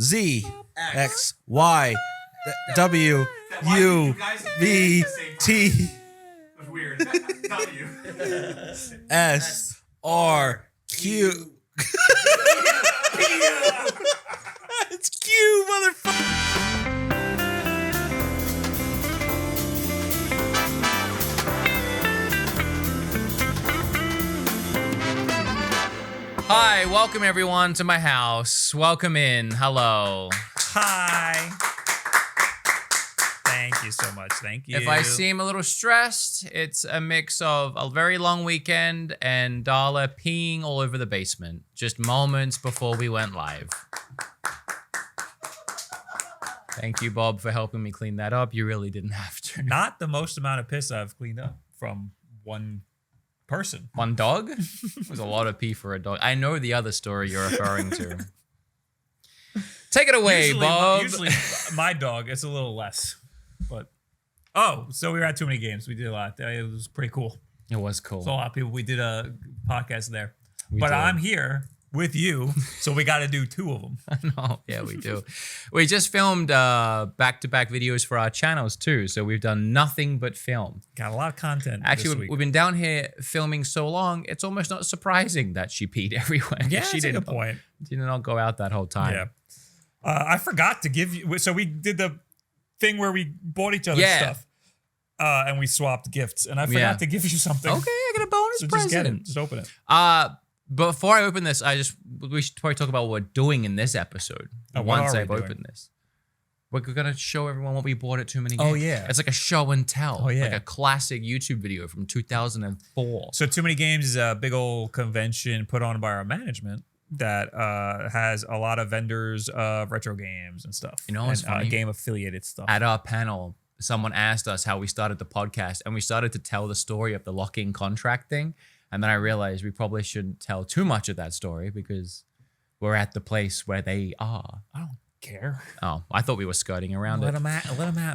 Z X Y W U V T S R Q. It's Q, motherfucker. Hi, welcome everyone to my house. Welcome in. Hello. Hi. Thank you so much. Thank you. If I seem a little stressed, it's a mix of a very long weekend and Darla peeing all over the basement just moments before we went live. Thank you, Bob, for helping me clean that up. You really didn't have to. Not the most amount of piss I've cleaned up from one person. One dog? There's a lot of pee for a dog. I know the other story you're referring to. Take it away, Bob. Usually my dog, it's a little less. But so we were at too many games. We did a lot. It was pretty cool. It was cool. So a lot of people. We did a podcast there. We did. I'm here with you, so we got to do two of them. I know. Yeah, we do. We just filmed back-to-back videos for our channels too. So we've done nothing but film. Got a lot of content. Actually, this week. we've been down here filming so long, it's almost not surprising that she peed everywhere. Yeah, she that's a good point. Did not go out that whole time. Yeah. I forgot to give you. So we did the thing where we bought each other stuff, and we swapped gifts. And I forgot to give you something. Okay, I got a bonus So present. just get it. Just open it. Before I open this, we should probably talk about what we're doing in this episode. Once I've opened this, we're gonna show everyone what we bought at Too Many Games. Oh yeah, it's like a show and tell. Oh yeah, like a classic YouTube video from 2004. So Too Many Games is a big old convention put on by our management that has a lot of vendors of retro games and stuff. You know what's funny? Game affiliated stuff. At our panel, someone asked us how we started the podcast, and we started to tell the story of the lock-in contract thing. And then I realized we probably shouldn't tell too much of that story because we're at the place where they are. I don't care. Oh, I thought we were skirting around Let it. them at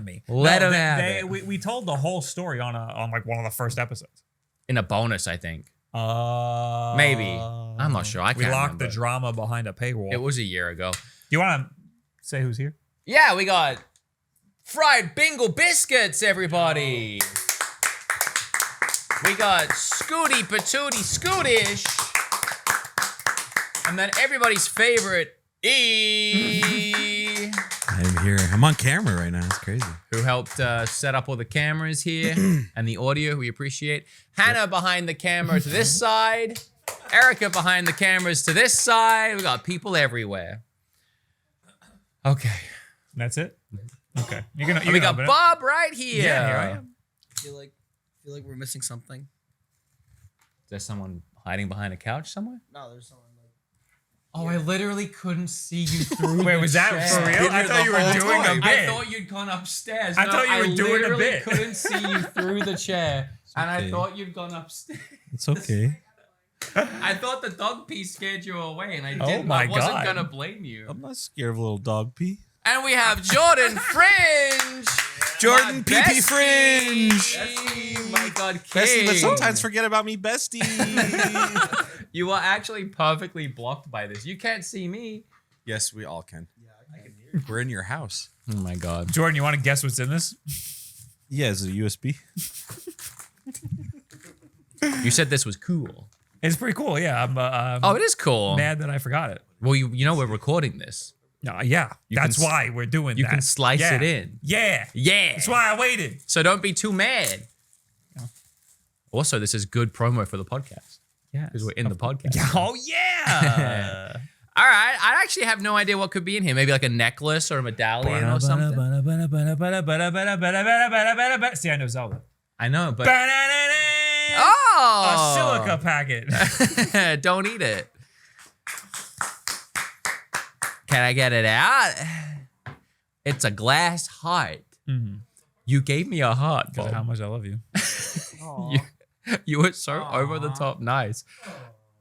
me. Let them at it. We told the whole story on like one of the first episodes. In a bonus, I think. Maybe. I'm not sure. I can't We locked remember. the drama behind a paywall. It was a year ago. You want to say who's here? Yeah, we got fried Bingle biscuits, everybody. We got Scooty Patootie Scootish. And then everybody's favorite, E. I'm here. I'm on camera right now. It's crazy. Who helped set up all the cameras here and the audio, we appreciate. Hannah behind the camera to this side. Erica behind the cameras to this side. We got people everywhere. Okay. That's it? Okay. We got Bob right here. Yeah, here I am. I feel like we're missing something. Is there someone hiding behind a couch somewhere? No, there's someone like. Oh, I literally couldn't see you through. Wait, was that for real? I thought you were doing a bit. I thought you'd gone upstairs. I thought you were doing a bit. I couldn't see you through the chair, and okay. I thought you'd gone upstairs. It's okay. I thought the dog pee scared you away, and I didn't. Oh my I wasn't God. gonna blame you. I'm not scared of a little dog pee. And we have Jordan Fringe. Jordan My Pee Fringe. bestie. My God, Bestie, king. but sometimes forget about me, bestie. You are actually perfectly blocked by this. You can't see me. Yes, we all can. Yeah, I can hear. We're in your house. Oh my God. Jordan, you want to guess what's in this? Yeah, is it a USB? You said this was cool. It's pretty cool. Yeah, I'm Oh, it is cool. mad that I forgot it. Well, you know we're recording this. No, yeah, that's can- why we're doing that. You can slice Yeah. it in. Yeah. Yeah. That's why I waited. So don't be too mad. Yeah. Also, this is good promo for the podcast. Yeah. Because we're in the podcast. Oh, yeah. All right. I actually have no idea what could be in here. Maybe like a necklace or a medallion or something. See, I know Zelda. I know, but... A Oh! silica packet. Don't eat it. Can I get it out? It's a glass heart. Mm-hmm. You gave me a heart, Because of how Bob. much I love you. You were so over the top nice.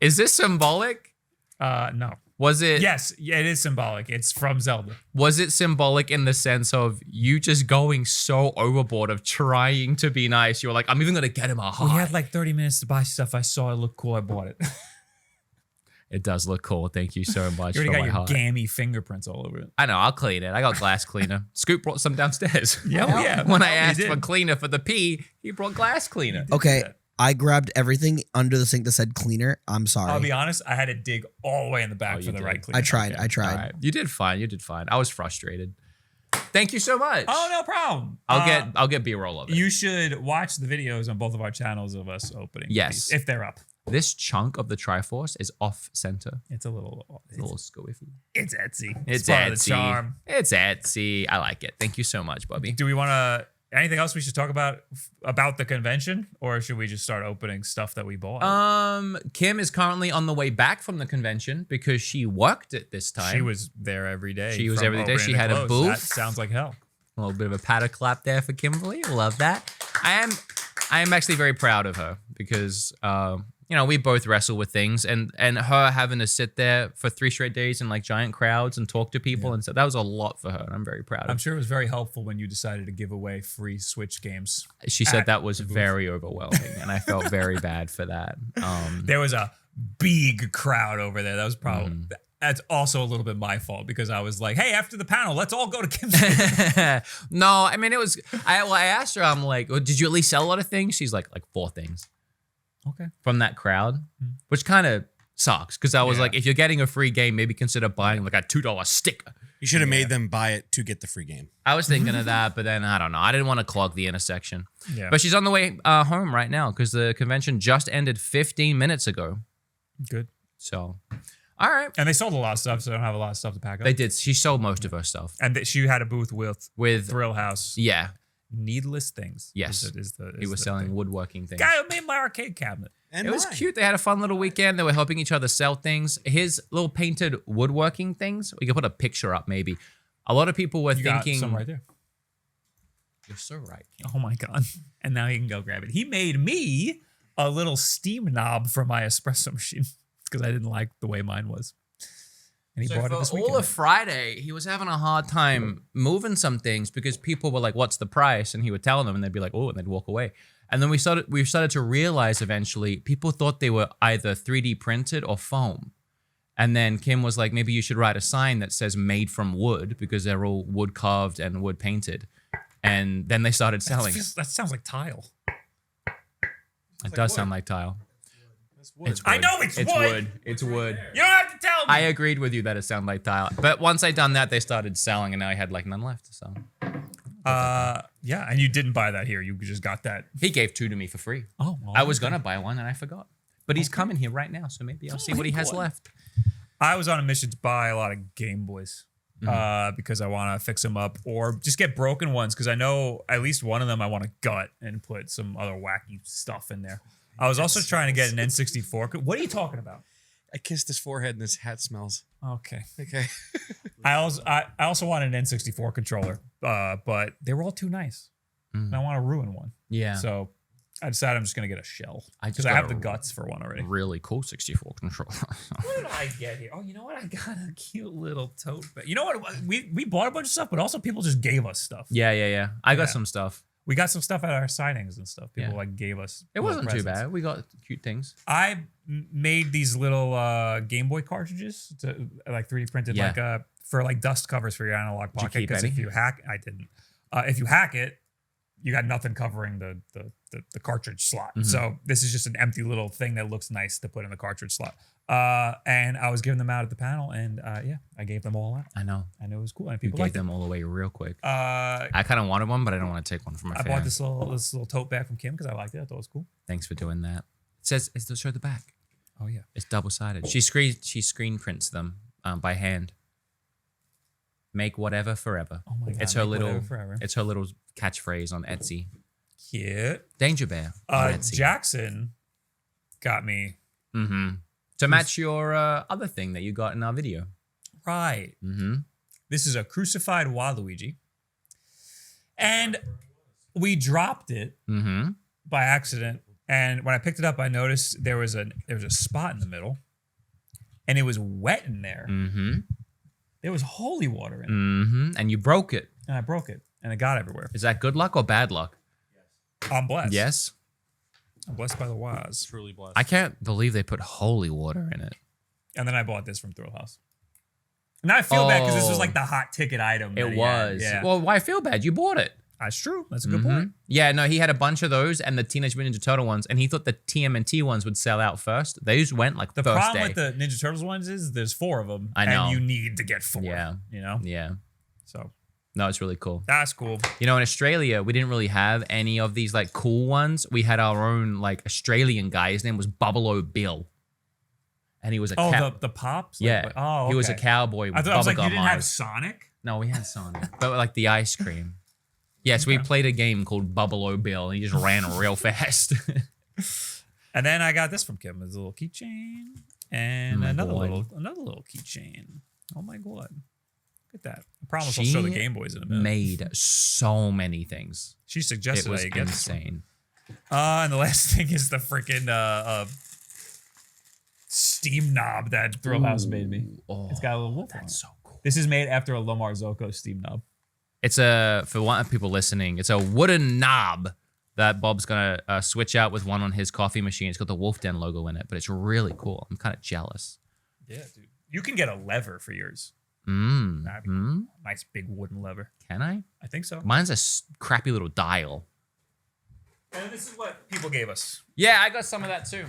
Is this symbolic? No. Was it? Yes, yeah, it is symbolic. It's from Zelda. Was it symbolic in the sense of you just going so overboard of trying to be nice? You were like, I'm even gonna get him a heart. We had like 30 minutes to buy stuff. I saw it looked cool. I bought it. It does look cool. Thank you so much You for already got my your heart. gammy fingerprints all over it. I know. I'll clean it. I got glass cleaner. Scoop brought some downstairs. Yeah. When I He asked did. for cleaner for the pee, he brought glass cleaner. Okay, I grabbed everything under the sink that said cleaner. I'm sorry. I'll be honest, I had to dig all the way in the back Oh, for you the did. right cleaner. I tried. Yeah. I tried. All right. You did fine. You did fine. I was frustrated. Thank you so much. Oh, no problem. I'll get B-roll of it. You should watch the videos on both of our channels of us opening. Yes. these, if they're up. This chunk of the Triforce is off center. It's a little. It's a little squiffy. It's Etsy. It's part of Etsy. the charm. It's Etsy. I like it. Thank you so much, Bubby. Do we want to? Anything else we should talk about the convention, or should we just start opening stuff that we bought? Kim is currently on the way back from the convention because she worked it this time. She was there every day. She was from every day. opening She to had a close. booth. That sounds like hell. A little bit of a patter clap there for Kimberly. Love that. I am actually very proud of her because we both wrestle with things and her having to sit there for 3 straight days in like giant crowds and talk to people and so that was a lot for her and I'm very proud of I'm her. sure it was very helpful when you decided to give away free Switch games. She said at that was the booth. very overwhelming and I felt very bad for that. There was a big crowd over there. That was probably Mm-hmm. that's also a little bit my fault because I was like, hey, after the panel, let's all go to Kim's. No, I mean it was I asked her, I'm like, well, did you at least sell a lot of things? She's like 4 things. Okay. From that crowd, which kind of sucks because I was Yeah. like, if you're getting a free game, maybe consider buying like a $2 sticker. You should have made them buy it to get the free game. I was thinking of that, but then I don't know. I didn't want to clog the intersection. Yeah. But she's on the way home right now because the convention just ended 15 minutes ago. Good. So, all right. And they sold a lot of stuff, so they don't have a lot of stuff to pack up. They did. She sold most of her stuff And she had a booth with Thrill House. yeah. Needless Things. Yes. He He was selling woodworking things. Guy who made my arcade cabinet. And It was mine. cute. They had a fun little weekend. They were helping each other sell things. His little painted woodworking things. We could put a picture up, maybe. A lot of people were You got thinking. some right there. You're so right. Oh my god! And now he can go grab it. He made me a little steam knob for my espresso machine because I didn't like the way mine was. And he So brought it for this all weekend. of Friday, he was having a hard time moving some things because people were like, "What's the price?" And he would tell them, and they'd be like, "Oh," and they'd walk away. And then we started to realize eventually people thought they were either 3D printed or foam. And then Kim was like, maybe you should write a sign that says "made from wood" because they're all wood carved and wood painted. And then they started selling. That sounds like tile. It does sound like tile. That's wood. It's I wood. know it's wood. It's wood. You don't have to tell me. I agreed with you that it sounded like tile. But once I done that, they started selling, and now I had like none left. So Yeah, and you didn't buy that here. You just got that. he gave 2 to me for free. Oh, well, I was gonna buy one and I forgot. But he's coming here right now, so maybe I'll see what he has left. I was on a mission to buy a lot of Game Boys because I want to fix them up or just get broken ones because I know at least one of them I want to gut and put some other wacky stuff in there. I was also trying to get an N64. What are you talking about? I kissed his forehead and his hat smells. Okay. Okay. I also wanted an N64 controller, but they were all too nice. And I want to ruin one. Yeah. So I decided I'm just going to get a shell I just because I have got the a guts for one already. Really cool 64 controller. What did I get here? Oh, you know what? I got a cute little tote bag. You know what? We bought a bunch of stuff, but also people just gave us stuff. yeah. I got Yeah. some stuff. We got some stuff at our signings and stuff. People Yeah. like gave us. It little wasn't too presents. bad. We got cute things. I made these little Game Boy cartridges to like 3D printed, Yeah. for like dust covers for your analog Did you pocket. keep Because any? if you hack, I didn't. If you hack it, you got nothing covering the cartridge slot. Mhm. So this is just an empty little thing that looks nice to put in the cartridge slot. And I was giving them out at the panel, and I gave them all out, I know. and it was cool. And You people gave liked them all away real quick. them. I kind of wanted one, but I don't want to take one from my I fan. bought this little tote bag from Kim because I liked it. I thought it was cool. Thanks for doing that. It says, it's show the back. Oh yeah. It's double-sided. She screen prints them by hand. Make whatever forever. Oh my god. It's her make whatever little forever. It's her little catchphrase on Etsy. Cute. Danger Bear on Etsy. Jackson got me To match your other thing that you got in our video. right. This is a crucified Waluigi, and we dropped it by accident. And when I picked it up, I noticed there was a spot in the middle, and it was wet in there. There was holy water in it, And you broke it. and I broke it, and it got everywhere. Is that good luck or bad luck? I'm blessed. Yes. I'm blessed by the wise. Truly blessed. I can't believe they put holy water in it. And then I bought this from Thrill House. And now I feel bad because this was like the hot ticket item. It was. Yeah. Well, why feel bad? You bought it. That's true. That's a good point. Yeah, no, he had a bunch of those and the Teenage Mutant Ninja Turtle ones, and he thought the TMNT ones would sell out first. Those went like The first problem day. with the Ninja Turtles ones is there's 4 of them. I know. And you need to get 4. Yeah. You know? Yeah. So No, it's really cool. that's cool. You know, in Australia, we didn't really have any of these like cool ones. We had our own like Australian guy. His name was Bubble Bill. And he was a The Pops? yeah. Like, oh, okay. He was a cowboy with I was like, you bubblegum didn't have eyes. Sonic? No, we had Sonic. But like the ice cream. Yes, we played a game called Bubble Bill, and he just ran real fast. And then I got this from Kim. It's a little keychain and another little keychain. Oh my god! Look at that. I promise I'll show the Game Boys in a minute. Made so many things. She suggested It was I get insane. and the last thing is the freaking Steam knob that Thrill House made me. Oh, It's got a little wolf on it. that's so cool. This is made after a Lamar Zocco Steam knob. It's for one of people listening, it's a wooden knob that Bob's gonna switch out with one on his coffee machine. It's got the Wolf Den logo in it, but it's really cool. I'm kind of jealous. Yeah, dude. You can get a lever for yours. Mmm. That'd be cool. Nice big wooden lever. Can I? I think so. Mine's a crappy little dial. And this is what people gave us. Yeah, I got some of that too.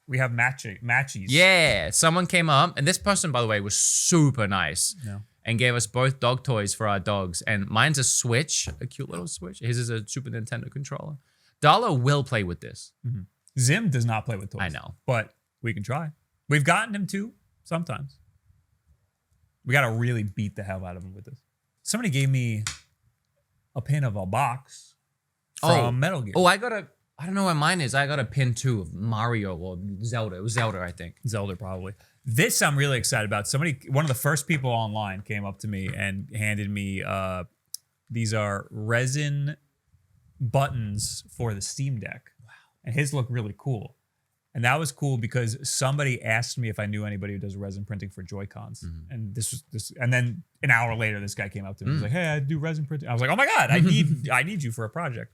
We have matchies. Yeah, someone came up, and this person, by the way, was super nice. Yeah. And gave us both dog toys for our dogs. And mine's a Switch, a cute little Switch. His is a Super Nintendo controller. Darla will play with this. Mm-hmm. Zim does not play with toys. I know. But we can try. We've gotten him to sometimes. We got to really beat the hell out of him with this. Somebody gave me a pin of a box from Metal Gear. Oh, I don't know where mine is. I got a pin too of Mario or Zelda. It was Zelda, I think. Zelda, probably. This I'm really excited about. One of the first people online came up to me and handed me, these are resin buttons for the Steam Deck. Wow. And his look really cool. And that was cool because somebody asked me if I knew anybody who does resin printing for Joy-Cons. And and then an hour later, this guy came up to me. He was like, hey, I do resin printing. I was like, oh my God, I need you for a project.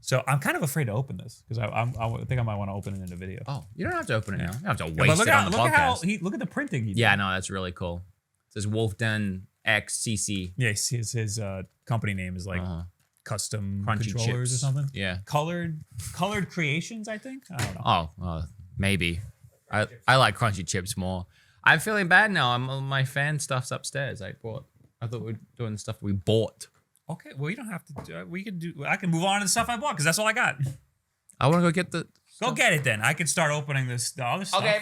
So I'm kind of afraid to open this because I think I might want to open it in a video. Oh, you don't have to open it now. You don't have to But waste look it on the podcast. look at the printing he did. Yeah, no, that's really cool. It says Wolf Den XCC. Yeah, his company name is like Custom Crunchy Controllers chips. or something. Yeah. Colored Creations, I think. I don't know. Oh, maybe. I like crunchy chips more. I'm feeling bad now. My fan stuff's upstairs. I thought we were doing the stuff we bought. Okay, well you don't have to. I can move on to the stuff I bought because that's all I got. I want to go get the. Go get it then. I can start opening the other stuff. Okay.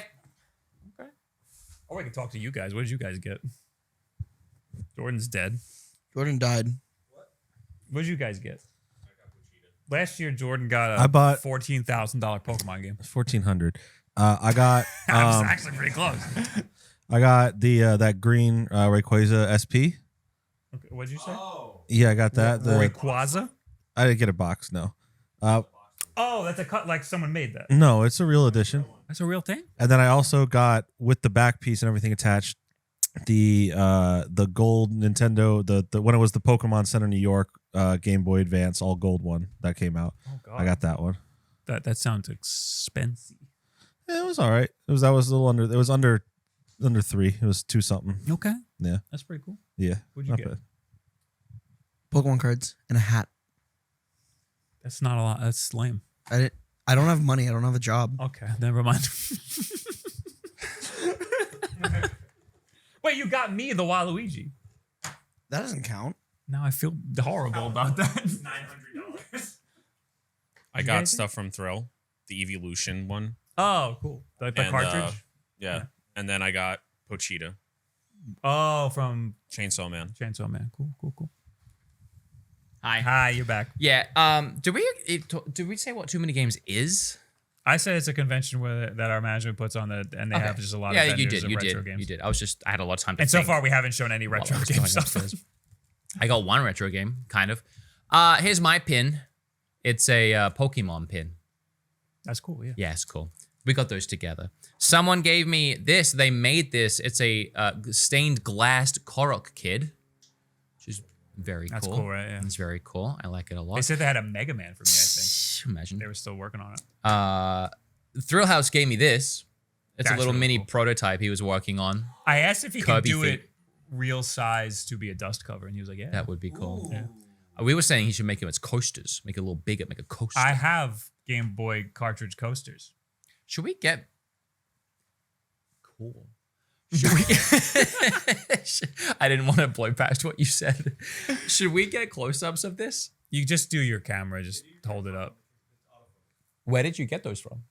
Or we can talk to you guys. What did you guys get? Jordan's dead. Jordan died. What did you guys get? Last year, Jordan got I bought $14,000 Pokemon game. 1,400. I got I was actually pretty close. I got the that green Rayquaza SP. Okay, what'd you say? Yeah, I got that. Rayquaza? I didn't get a box. No. Oh, that's a cut. Like someone made that. No, it's a real edition. That's a real thing. And then I also got with the back piece and everything attached the gold Nintendo the when it was the Pokemon Center New York Game Boy Advance all gold one that came out. Oh God, I got that one. That sounds expensive. Yeah, it was all right. It was a little under. It was under 3. It was 2 something. Okay, Yeah. that's pretty cool. Yeah. What'd you not get? bad. Pokemon cards and a hat. That's not a lot. That's lame. I don't have money. I don't have a job. Okay, never mind. Wait, you got me the Waluigi. That doesn't count. Now I feel horrible about that. $900. I got stuff from Thrill, the Evolution one. Oh, cool. The And, cartridge? Yeah. And then I got Pochita, Oh, from Chainsaw Man. Chainsaw Man. Cool. Hi. Hi, you're back. Yeah. Did we say what Too Many Games is? I said it's a convention that our management puts on and they have just a lot of vendors of retro games. You did. I had a lot of time to And think so far, we haven't shown any while retro I was game going stuff. upstairs. I got one retro game, kind of. Here's my pin. It's a Pokemon pin. That's cool, yeah. Yeah, it's cool. We got those together. Someone gave me this. They made this. It's a stained glass Korok Kid, which is very cool. That's cool, right? Yeah. It's very cool. I like it a lot. They said they had a Mega Man for me, I think. Imagine. They were still working on it. Thrill House gave me this. It's a That's little really mini cool. prototype he was working on. I asked if he Kirby could do feet. it real size to be a dust cover, and he was like, "Yeah." That would be cool. Yeah. We were saying he should make him as coasters, make it a little bigger, make a coaster. I have Game Boy cartridge coasters. Should we get cool? Should we? I didn't want to blow past what you said. Should we get close-ups of this? You just do your camera, just hold it up. Where did you get those from?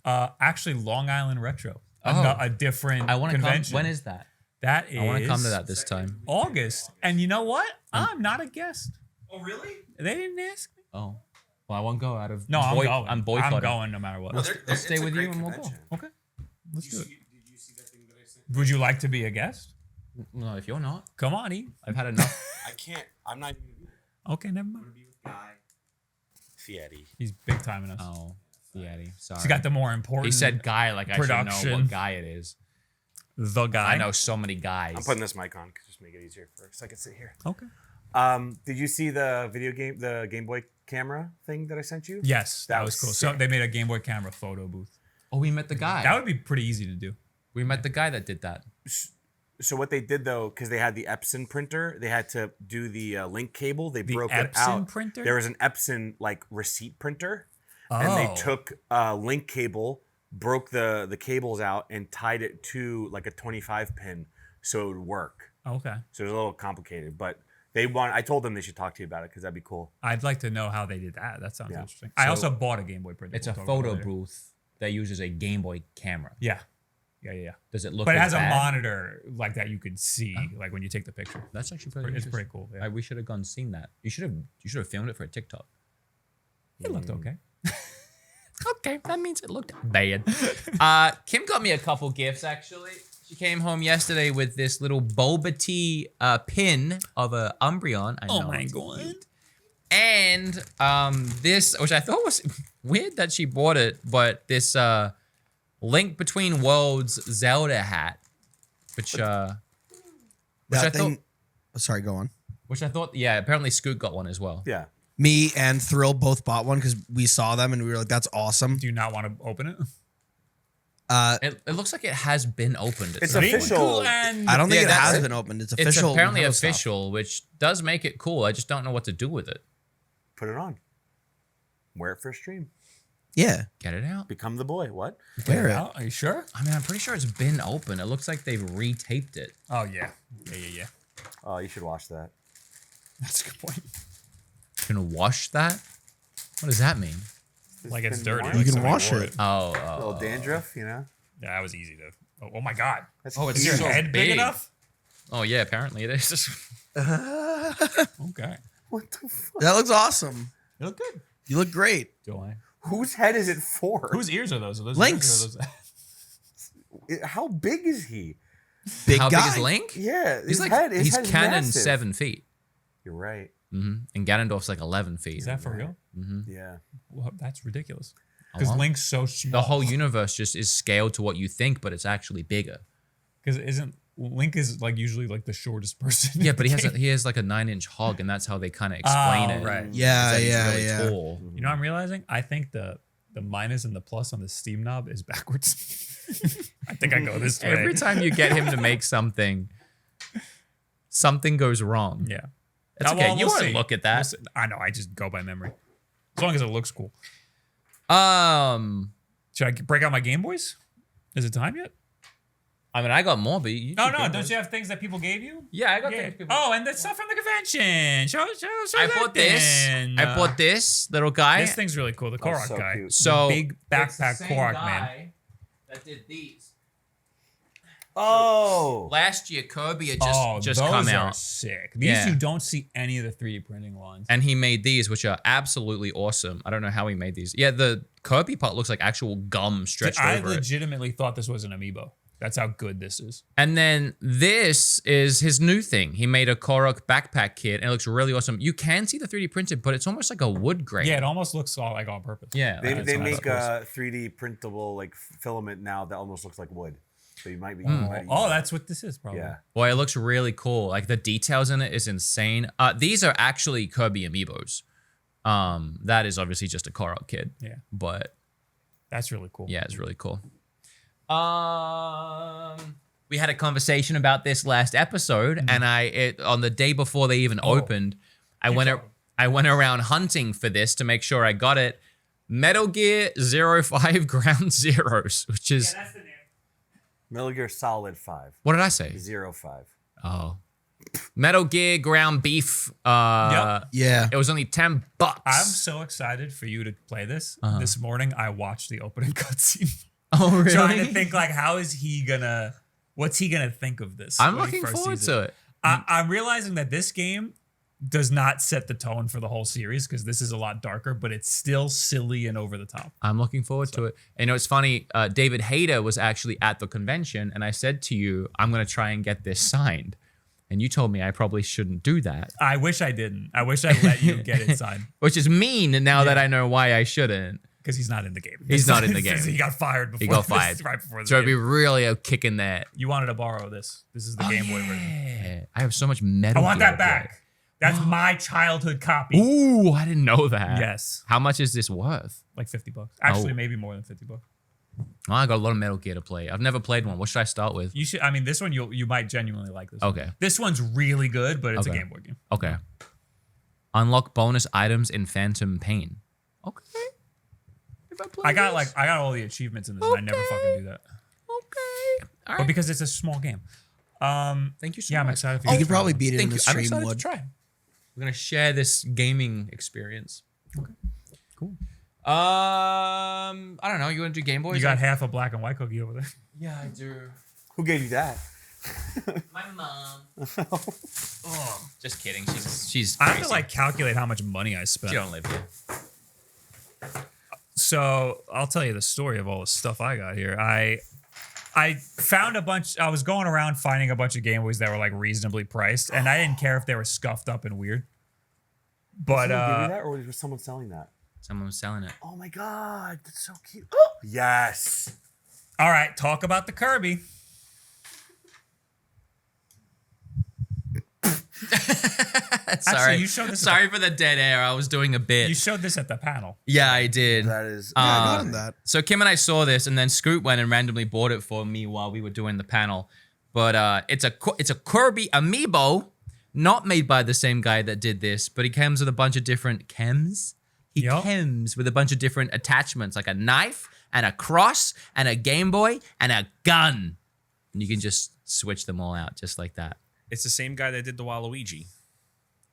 Actually, Long Island Retro, Oh. a different I want to come. convention. When is that? That is I want to come to that this time. August. And you know what? I'm not a guest. Oh, really? They didn't ask me. Oh, well, I won't go out of. No, I'm going. I'm boycotting. I'm going no matter what. I'll stay with you and we'll go. Okay. Let's do it. Did you see that thing that I sent? Would you like to be a guest? No, if you're not, Come on, E. I've had enough. I can't. I'm not even gonna be there. Okay, never I'm mind. gonna be with Guy Fieri. He's big time in us. Oh, Fieri. Sorry. He's got the more important. He said guy like I should know production. what guy it is. the guy. I know so many guys. I'm putting this mic on because just make it easier so I can sit here. Okay. Did you see the the Game Boy camera thing that I sent you? Yes, that That was was cool. So sick. they made a Game Boy camera photo booth. Oh, we met the guy. That would be pretty easy to do. We met the guy that did that. So what they did though, because they had the Epson printer, they had to do the link cable. They The broke Epson it out. printer? There was an Epson like receipt printer, and Oh. they took a link cable, broke the cables out, and tied it to like a 25 pin so it would work. Okay. So it was a little complicated, but I told them they should talk to you about it because that'd be cool. I'd like to know how they did that. That sounds Yeah. interesting. I So, also bought a Game Boy printer. It's We'll a talk about it photo later. booth that uses a Game Boy camera. Yeah. Yeah. Does it look? But it as has a bad? monitor like that you could see, like when you take the picture. That's actually pretty. It's interesting. pretty cool. Yeah. We should have gone and seen that. You should have filmed it for a TikTok. It looked okay. Okay, that means it looked bad. Kim got me a couple gifts actually. She came home yesterday with this little boba tea pin of a Umbreon. I know, it's cute. And this, which I thought was weird that she bought it, but this Link Between Worlds Zelda hat, which I That thought- thing. Sorry, go on. which I thought, yeah, apparently Scoot got one as well. Yeah. Me and Thrill both bought one because we saw them and we were like, "That's awesome." Do you not want to open it? It looks like it has been opened. At It's some point. official. I don't think Yeah, it that's has it. been opened. It's It's official. apparently Nintendo stuff. official, which does make it cool. I just don't know what to do with it. Put it on. Wear it for a stream. Yeah, Get it out. Become the boy. What? wear it. Are you sure? I mean, I'm pretty sure it's been open. It looks like they've retaped it. Oh yeah. Yeah. Oh, you should watch that. That's a good point. Gonna wash that? What does that mean? Like it's been dirty. worn. You like can somebody wash wore it. Oh, A little dandruff, you know? Yeah, that was easy to. Oh my god. That's Oh, it's Is your so head big big. enough? oh yeah. Apparently it is. Okay. What the fuck? That looks awesome. You look good. You look great. do I? Whose head is it for? Whose ears are those? Are those Link's. ears or are those- How big is he? Big How guy. big is Link? Yeah, He's like his he's head is canon massive. 7 feet. You're right. And Ganondorf's like 11 feet. Is that for real? Yeah. Well, that's ridiculous. Oh, Because well. Link's so small. The whole universe just is scaled to what you think, but it's actually bigger. Because isn't Link is like usually like the shortest person. Yeah, in but the game. he has like a 9-inch hog, and that's how they kind of explain Oh, it. right. is Yeah, that he's yeah, really yeah. tall. You know what I'm realizing? I think the minus and the plus on the Steam knob is backwards. I think I go this way. Every time you get him to make something, something goes wrong. Yeah. It's Now, okay. well, You we'll want to see. look at that. We'll see. I know. I just go by memory. As long as it looks cool. Should I break out my Game Boys? Is it time yet? I mean, I got more, but you. No, keep no. going. Don't you have things that people gave you? Yeah, I got Yeah. things people- Oh, and the stuff from the convention. Show I that bought this. then. I bought this little guy. This thing's really cool. The Korok so guy. cute. So big backpack Korok man. that did these. Oh. Last year, Kirby had just those come are out, sick. These Yeah. you don't see any of the 3D printing ones. and he made these, which are absolutely awesome. I don't know how he made these. Yeah, the Kirby part looks like actual gum stretched I over it. legitimately thought this was an amiibo. That's how good this is. And then this is his new thing. He made a Korok backpack kit, and it looks really awesome. You can see the 3D printed, but it's almost like a wood grain. Yeah, it almost looks all like on purpose. Yeah. They, like- they what make that a 3D printable like filament now that almost looks like wood. So you might be. Oh, that's what this is probably. yeah. Boy, it looks really cool. Like the details in it is insane. These are actually Kirby amiibos. That is obviously just a Korok kid. Yeah. But That's really cool. yeah, it's really cool. We had a conversation about this last episode, and on the day before they even opened, I went around hunting for this to make sure I got it. Metal Gear 05 Ground Zeroes, which is that's the name. Metal Gear Solid 5. what did I say? 05. Oh, Metal Gear Ground Beef. Yep. Yeah. It was only $10. I'm so excited for you to play this. This morning, I watched the opening cutscene. Oh, really? Trying to think like, what's he gonna think of this? I'm when he looking first forward sees to it. I'm realizing that this game does not set the tone for the whole series because this is a lot darker, but it's still silly and over the top. I'm looking forward to it. And, it's funny. David Hayter was actually at the convention, and I said to you, I'm going to try and get this signed. And you told me I probably shouldn't do that. I wish I didn't. I wish I let you get it signed Which is mean now that I know why I shouldn't. because he's not in the game. He's not in the game. He got fired before. He got this, fired. right before the So it'd be game. really a kick in that. You wanted to borrow this. This is the Game Boy version. Yeah. I have so much metal. I want Gear that back. That's my childhood copy. Ooh, I didn't know that. Yes, How much is this worth? like $50. Actually, Oh. maybe more than $50. Well, I got a lot of Metal Gear to play. I've never played one. What should I start with? You should. I mean, this one you might genuinely like this. Okay. One. This one's really good, but it's a Okay. Game Boy game. Okay. Unlock bonus items in Phantom Pain. Okay. If play I got this. all the achievements in this, and I never fucking do that. Okay. All But right. because it's a small game. Thank you so Yeah, I'm much. excited for You you. could probably beat it Thank in you. the I'm stream, excited Wood. to try. We're gonna share this gaming experience. Cool. I don't know. You want to do Game Boys? You got half a black and white cookie over there. Yeah, I do. Who gave you that? My mom. Oh, just kidding. She's I crazy. have to like calculate how much money I spent. She don't live here. So I'll tell you the story of all the stuff I got here. I found a bunch. I was going around finding a bunch of Game Boys that were like reasonably priced, and I didn't care if they were scuffed up and weird. But Did someone give you that, or was someone selling that? Someone was selling it. Oh my god, that's so cute. Yes. all right, talk about the Kirby. Sorry. you showed this. Sorry for the dead air. I was doing a bit. You showed this at the panel. Yeah, I did. That is. Yeah, I got him that. So Kim and I saw this, and then Scoot went and randomly bought it for me while we were doing the panel. But it's a Kirby amiibo, not made by the same guy that did this, but he comes with a bunch of different chems. He Yup. comes with a bunch of different attachments, like a knife and a cross and a Game Boy and a gun, and you can just switch them all out just like that. It's the same guy that did the Waluigi.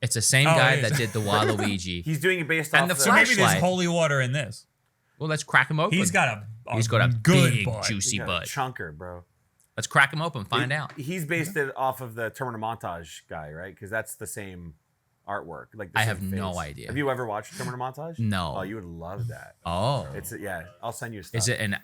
It's the same Oh, guy it is. that did the Waluigi. He's doing it based And off the the. So maybe there's Flashlight. holy water in this. Well, let's crack him open. He's got a good big butt. juicy Yeah, butt. chunker, bro. Let's crack him open. Find out. He's based it off of the Terminator Montage guy, right? Because that's the same artwork. Like the I same have no face. idea. Have you ever watched Terminator Montage? No. Oh, you would love that. Oh, It's yeah. I'll send you stuff. is it an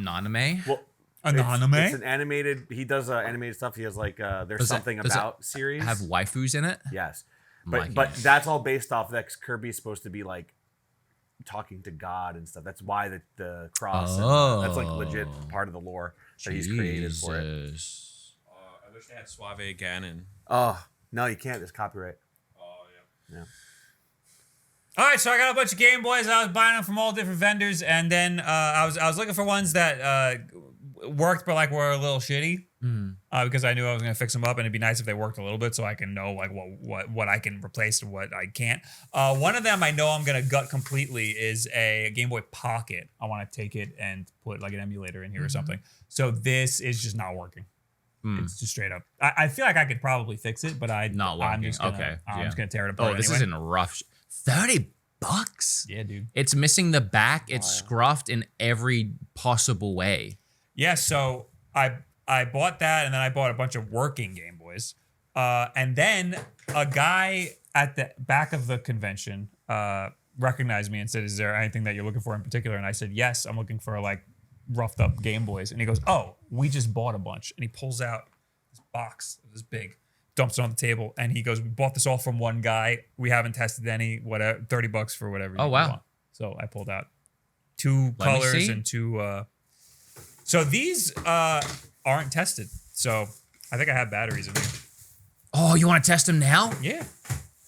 anime? Well, An it's, anime? It's an animated. He does animated stuff. He has like there's Does it- something does it about series. Have waifus in it? Yes, My but God. that's all based off that Kirby's supposed to be like talking to God and stuff. That's why the cross. Oh. And that's like legit part of the lore that he's created for it. Jesus. I wish they had Suave again. And Oh no, you can't. There's copyright. All right, so I got a bunch of Game Boys. I was buying them from all different vendors, and then I was looking for ones that worked, but like were a little shitty, because I knew I was gonna fix them up, and it'd be nice if they worked a little bit, so I can know like what I can replace and what I can't. One of them I know I'm gonna gut completely is a Game Boy Pocket. I want to take it and put like an emulator in here or something. So this is just not working. It's just straight up. I feel like I could probably fix it, but Not I'm working. just gonna, Okay, I'm yeah. just gonna tear it apart. Oh, this anyway. is in rough. $30. Yeah, dude. It's missing the back. It's scruffed in every possible way. Yeah, so I bought that, and then I bought a bunch of working Game Boys. And then a guy at the back of the convention recognized me and said, "Is there anything that you're looking for in particular?" And I said, "Yes, I'm looking for like roughed up Game Boys." And he goes, "Oh, we just bought a bunch." And he pulls out this box, this big, dumps it on the table, and he goes, "We bought this all from one guy. We haven't tested any. Whatever, $30 for whatever." Oh, you wow. want." So I pulled out two Let me colors see. and two. So these aren't tested. So I think I have batteries in here. Oh, you want to test them now? Yeah.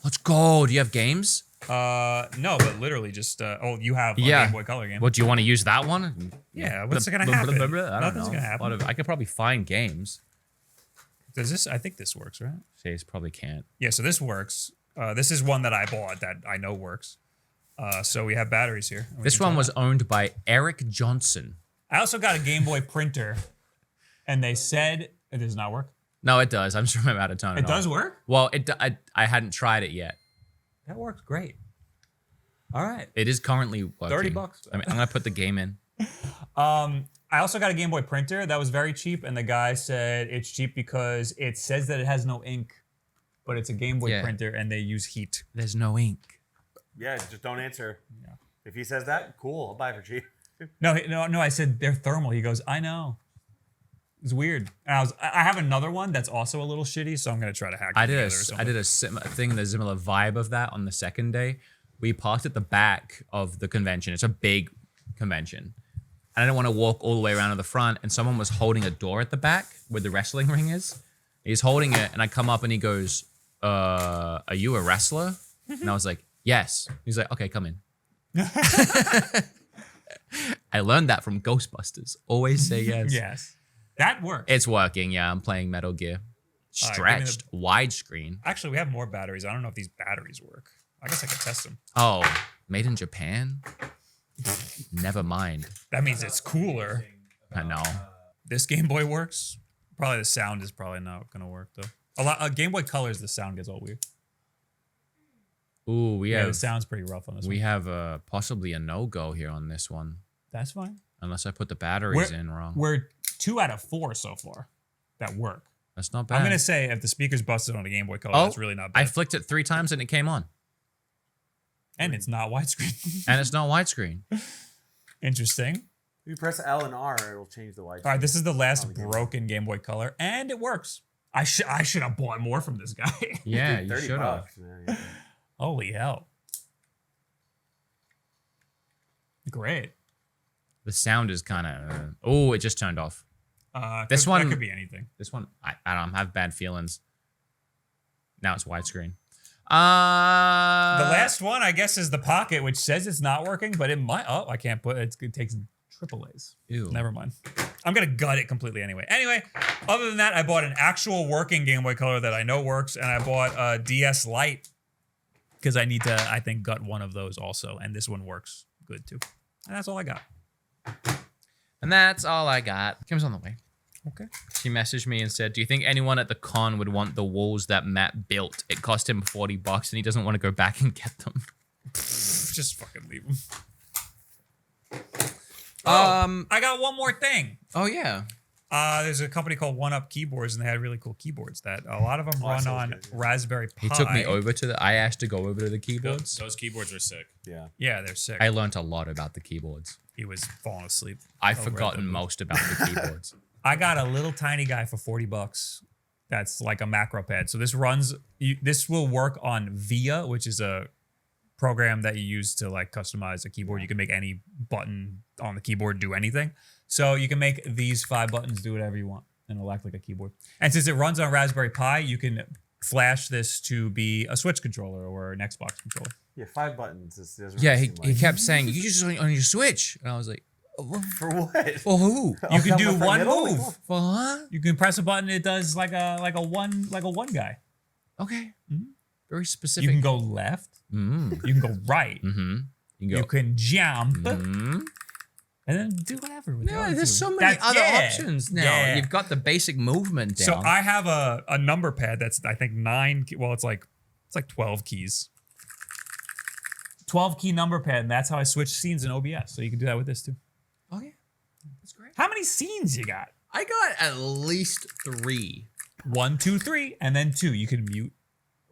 Let's go. Do you have games? No, but literally just you have a Game Boy Color game. What, do you want to use that one? Yeah, what's gonna happen? I don't Nothing's know. gonna happen. I could probably find games. Does this? I think this works, right? Chase probably can't. Yeah, so this works. This is one that I bought that I know works. So we have batteries here. This one was owned by Eric Johnson. I also got a Game Boy printer, and they said it does not work. No, it does. I'm sure I'm out of time. It does work? Well, I hadn't tried it yet. That works great. All right. It is currently working. $30. I mean, I'm gonna put the game in. I also got a Game Boy printer that was very cheap, and the guy said it's cheap because it says that it has no ink, but it's a Game Boy printer and they use heat. There's no ink. Yeah, just don't answer. Yeah. If he says that, cool. I'll buy it for cheap. No, I said they're thermal. He goes, I know. It's weird. And I have another one that's also a little shitty, so I'm gonna try to hack it I together or did something. a thing, the similar vibe of that on the second day. We parked at the back of the convention. It's a big convention. And I didn't want to walk all the way around to the front, and someone was holding a door at the back where the wrestling ring is. He's holding it, and I come up and he goes, are you a wrestler? And I was like, yes. He's like, okay, come in. I learned that from Ghostbusters. Always say yes. Yes. That works. It's working, yeah. I'm playing Metal Gear. All right, give me Stretched, widescreen. Actually, we have more batteries. I don't know if these batteries work. I guess I could test them. Oh, made in Japan? Never mind. That means it's cooler. I know. This Game Boy works. Probably the sound is probably not gonna work though. Game Boy Colors, the sound gets all weird. Ooh, we Yeah, have the sound's pretty rough on this one. have possibly a no-go here on this one. That's fine. Unless I put the batteries in wrong. We're 2 out of 4 so far that work. That's not bad. I'm gonna say if the speaker's busted on a Game Boy Color, that's really not bad. I flicked it 3 times and it came on. And it's not widescreen. And it's not widescreen. Interesting. If you press L and R, it'll change the white. All right, this is the last broken Game Boy Color, and it works. I should have bought more from this guy. Yeah, Dude, you 30 should have. bucks, man. Yeah. Holy hell. Great. The sound is kind of... oh, it just turned off. This that one- could be anything. This one, I don't have bad feelings. Now it's widescreen. The last one, I guess, is the Pocket, which says it's not working, but it might. Oh, I can't put it. It takes AAAs. Ew. Never mind. I'm going to gut it completely anyway. Anyway, other than that, I bought an actual working Game Boy Color that I know works, and I bought a DS Lite because I need to, I think, gut one of those also, and this one works good too. And that's all I got. And that's all I got. Kim's on the way. Okay. She messaged me and said, do you think anyone at the con would want the walls that Matt built? It cost him $40 and he doesn't want to go back and get them. Just fucking leave them. I got one more thing. Oh, yeah. There's a company called One Up Keyboards, and they had really cool keyboards that a lot of them run sounds on good, yeah. Raspberry Pi. He took me over to I asked to go over to the keyboards. Those keyboards are sick. Yeah. Yeah, they're sick. I learned a lot about the keyboards. He was falling asleep. I've over at forgotten the booth. most about the keyboards. I got a little tiny guy for $40. That's like a macro pad. So this runs. This will work on VIA, which is a program that you use to like customize a keyboard. You can make any button on the keyboard do anything. So you can make these 5 buttons do whatever you want, and it'll act like a keyboard. And since it runs on Raspberry Pi, you can flash this to be a Switch controller or an Xbox controller. Yeah, 5 buttons. It doesn't Yeah, really he seem like- kept saying, you use it on your Switch. And I was like, For what? for who? You can Up do with the one middle? move. For what? You can press a button. It does like a one guy. Okay. Mhm. Very specific. You can go left. Mm. You can go right. Mm-hmm. You can go. You can jump. Mhm. And then do whatever. With the Yeah, other there's two. so many other options now. Yeah. You've got the basic movement down. So I have a number pad that's I think 9. Well, it's like 12 keys. 12 key number pad, and that's how I switch scenes in OBS. So you can do that with this too. oh yeah, that's great. How many scenes you got? I got at least 3. 1, 2, 3, and then 2. You can mute.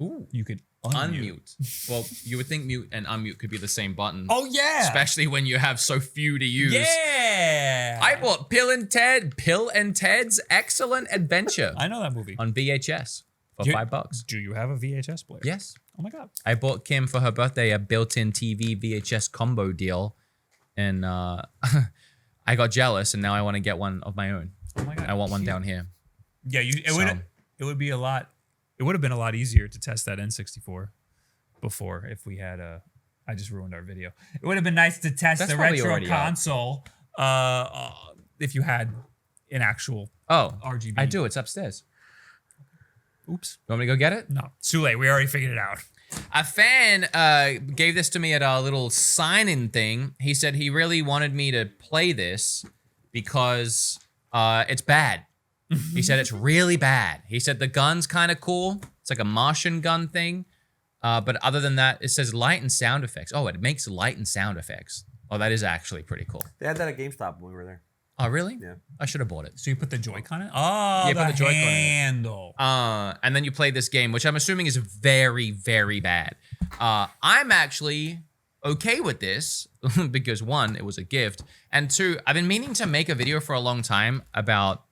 Ooh, You can unmute. unmute. Well, you would think mute and unmute could be the same button. Oh yeah. Especially when you have so few to use. Yeah. I bought Bill and Ted's Excellent Adventure I know that movie. on VHS for You- $5. Do you have a VHS player? Yes. Oh my god. I bought Kim for her birthday a built-in TV VHS combo deal, and I got jealous, and now I want to get one of my own. Oh my god. I want one down here. Yeah, it So- would be a lot. It would have been a lot easier to test that N64, before if we had a. I just ruined our video. It would have been nice to test That's the probably retro already out. console if you had an actual Oh, RGB. I do. It's upstairs. Oops. You want me to go get it? No, it's too late. We already figured it out. A fan gave this to me at our little sign-in thing. He said he really wanted me to play this because it's bad. He said it's really bad. He said the gun's kind of cool. It's like a Martian gun thing. But other than that, it says light and sound effects. Oh, it makes light and sound effects. Oh, that is actually pretty cool. They had that at GameStop when we were there. Oh, really? Yeah. I should have bought it. So you put the Joy-Con in? Oh, Yeah, the put the Joy-Con in it. handle. And then you play this game, which I'm assuming is very, very bad. I'm actually okay with this because one, it was a gift, and two, I've been meaning to make a video for a long time about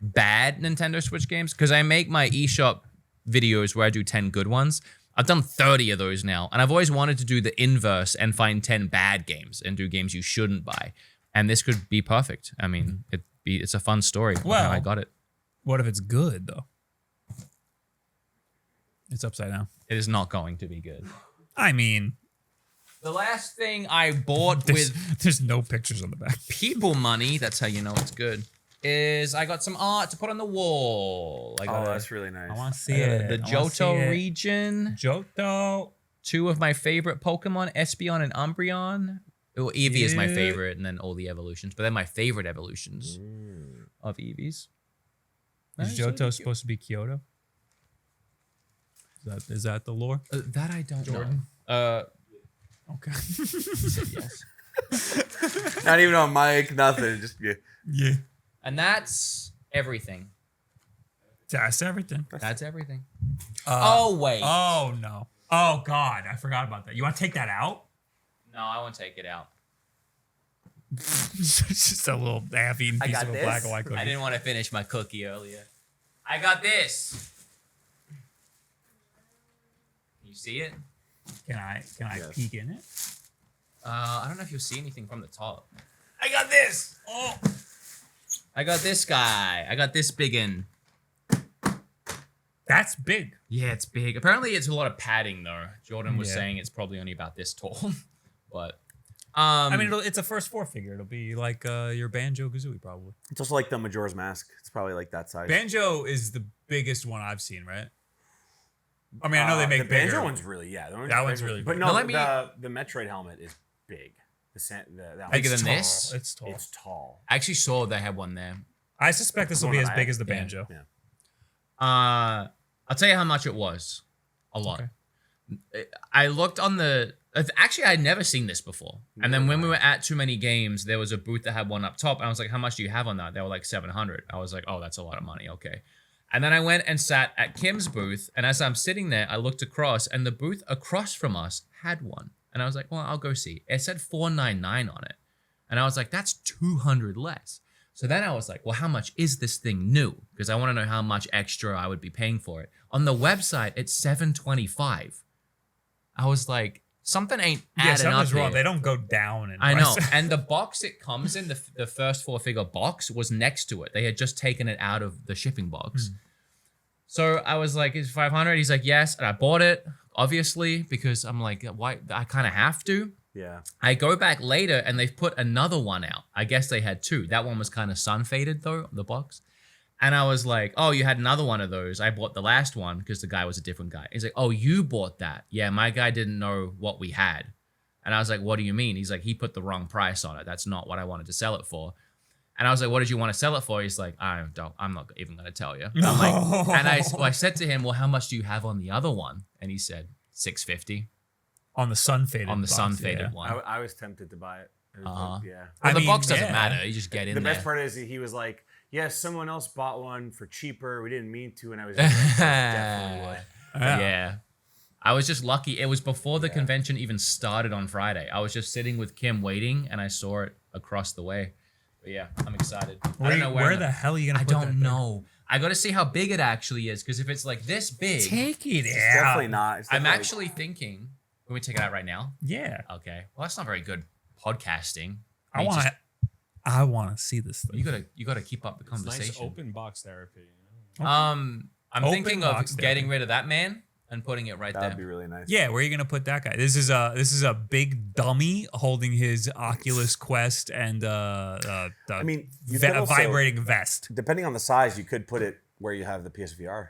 bad Nintendo Switch games because I make my eShop videos where I do 10 good ones. I've done 30 of those now, and I've always wanted to do the inverse and find 10 bad games and do games you shouldn't buy. And this could be perfect. I mean, it's a fun story. of Well, how I got it. What if it's good, though? It's upside down. It is not going to be good. I mean, The last thing I bought with there's no pictures on the back. people money, that's how you know it's good, is I got some art to put on the wall. I got that's really nice. I want to see it. the Johto region, Johto. 2 of my favorite Pokemon, Espeon and Umbreon. Well, Eevee is my Yeah. favorite, and then all the evolutions. But they're my favorite evolutions of Eevees. Is Johto supposed to be Kyoto? Is that the lore? That I don't Jordan? know. Okay. Yes. Not even on mic, nothing. Just yeah. Yeah. And that's everything. That's everything. That's everything. Uh, Oh, wait. Oh, no. Oh, God. I forgot about that. You want to take that out? No, I won't take it out. It's just a little half-eaten I piece got of a this. black and white cookie. I didn't want to finish my cookie earlier. I got this. Can you see it? Can I Yes. peek in it? I don't know if you'll see anything from the top. I got this. Oh. I got this guy. I got this biggin. That's big. Yeah, it's big. Apparently, it's a lot of padding though. Jordan was Yeah. saying it's probably only about this tall, but I mean, it's a first 4 figure. It'll be like your Banjo Kazooie, probably. It's also like the Majora's Mask. It's probably like that size. Banjo is the biggest one I've seen, right? I mean, I know they make the Banjo bigger. one's really That one's really But big. no, Now let me- the Metroid helmet is big. That Bigger one's than tall. this? It's tall. It's tall. I actually saw they had one there. I suspect this will be One as on big that. as the Yeah. Banjo. Yeah. I'll tell you how much it was. A lot. Okay. I looked on the. Actually, I'd never seen this before. And then when we were at Too Many Games, there was a booth that had one up top. And I was like, how much do you have on that? They were like 700. I was like, oh, that's a lot of money. Okay. And then I went and sat at Kim's booth. And as I'm sitting there, I looked across, and the booth across from us had one. And I was like, well, I'll go see. It said $499 on it. And I was like, that's 200 less. So then I was like, well, how much is this thing new? Because I want to know how much extra I would be paying for it. On the website, it's $725. I was like, something ain't Yeah, adding up something's wrong. here. They don't go down in I know. price. And the box it comes in, the first 4-figure box, was next to it. They had just taken it out of the shipping box. So I was like, is 500? He's like, yes. And I bought it, obviously, because I'm like, why? I kind of have to. Yeah. I go back later and they've put another one out. I guess they had 2. That one was kind of sun faded though, the box. And I was like, oh, you had another one of those. I bought the last one because the guy was a different guy. He's like, oh, you bought that. Yeah, my guy didn't know what we had. And I was like, what do you mean? He's like, he put the wrong price on it. That's not what I wanted to sell it for. And I was like, what did you want to sell it for? He's like, I'm not even going to tell you. I'm like, and I said to him, well, how much do you have on the other one? And he said, $650 on the sun faded. on the box, sun faded yeah. one. I was tempted to buy it. It was Uh-huh. like, yeah. Well, I the mean, box doesn't yeah. matter. You just get in The there. best part is he was like, yes, someone else bought one for cheaper. We didn't mean to. And I was like, that's definitely what. Yeah. I was just lucky. It was before the convention even started on Friday. I was just sitting with Kim waiting, and I saw it across the way. But yeah, I'm excited. I don't know Where the hell are you gonna I put that don't thing? know. I got to see how big it actually is, because if it's like this big, Take it It's out. definitely not. It's I'm definitely- actually thinking. Can we take it out right now? Yeah. Okay. Well, that's not very good podcasting. I Me want just- to see this thing. You gotta keep up the It's conversation. nice open box therapy. You know? I'm Open thinking of box getting therapy. rid of that man and putting it right That there. would be really nice. Yeah, where are you gonna put that guy? This is a big dummy holding his Oculus Quest and I mean, you a could also, vibrating vest. depending on the size, you could put it where you have the PSVR.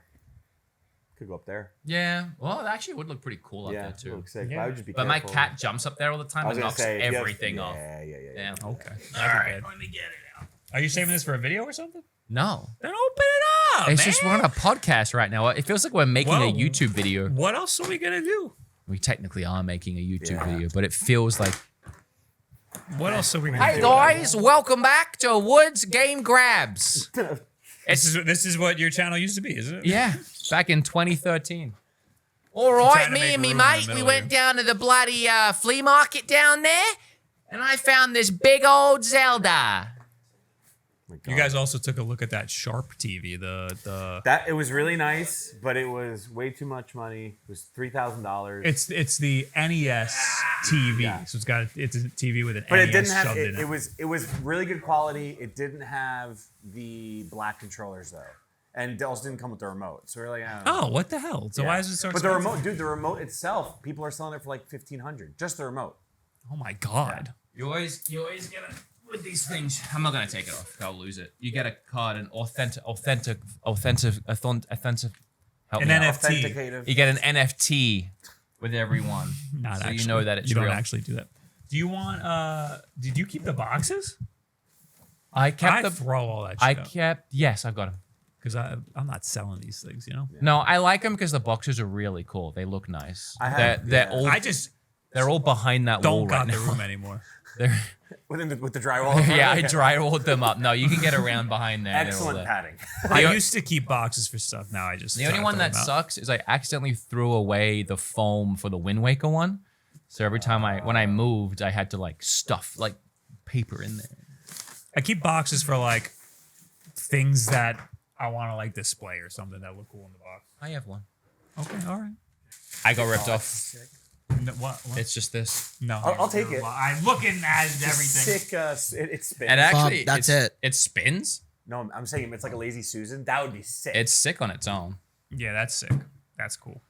Could go up there. Yeah. Well, it actually would look pretty cool up Yeah, there it too. looks sick. Yeah. I would just be But my careful. cat jumps up there all the time I was and gonna knocks say, if you have- everything off. Yeah. Yeah. Okay. All right. Let me get it out. Are you saving this for a video or something? No. Then open it up. It's man. just we're on a podcast right now. It feels like we're making Whoa. a YouTube video. What else are we gonna do? We technically are making a YouTube Yeah. video, but it feels like. What else are we gonna Hey do? guys, welcome back to Woods Game Grabs. This is what your channel used to be, isn't it? Yeah, back in 2013. All trying right, to me make and me room in the mate, we middle went here. down to the bloody flea market down there, and I found this big old Zelda. My You God. guys also took a look at that Sharp TV, the That it was really nice, but it was way too much money. It was $3,000. it's the NES TV. Yeah. So it's a TV with an But NES it didn't have. shoved in It was really good quality. It didn't have the black controllers though, and it also didn't come with the remote. So we're like, I don't know. Oh, what the hell? So Yeah. why is it so But the expensive? remote, dude, the remote itself, people are selling it for like $1,500. Just the remote. Oh my god. You always get it with these things. I'm not gonna take it off. I'll lose it. You get a card, an authentic. Help An me out. NFT. Authenticative. You get an NFT with every one, Not so actually. you know that it's you real. don't actually do that. Do you want did you keep the boxes? I kept I the. throw all that shit I out. kept. Yes, I've got them. Because I'm not selling these things, you know? No, I like them because the boxes are really cool. They look nice. I have- they're yeah. all. I just They're all behind that wall don't right got the now. room anymore. They're, With the drywall. yeah, I drywalled them up. No, you can get around behind there. They're all Excellent there. padding. I used to keep boxes for stuff. Now I just The only throw one that them out. sucks is I accidentally threw away the foam for the Wind Waker one. So every time when I moved, I had to like stuff like paper in there. I keep boxes for like things that I want to like display or something that look cool in the box. I have one. Okay, all right. I got ripped off. No, what? It's just this. No, I'll take it. I'm looking at everything. Sick. It spins. And actually, Bob, that's it's- it. It spins. No, I'm saying it's like a lazy Susan. That would be sick. It's sick on its own. Yeah, that's sick. That's cool.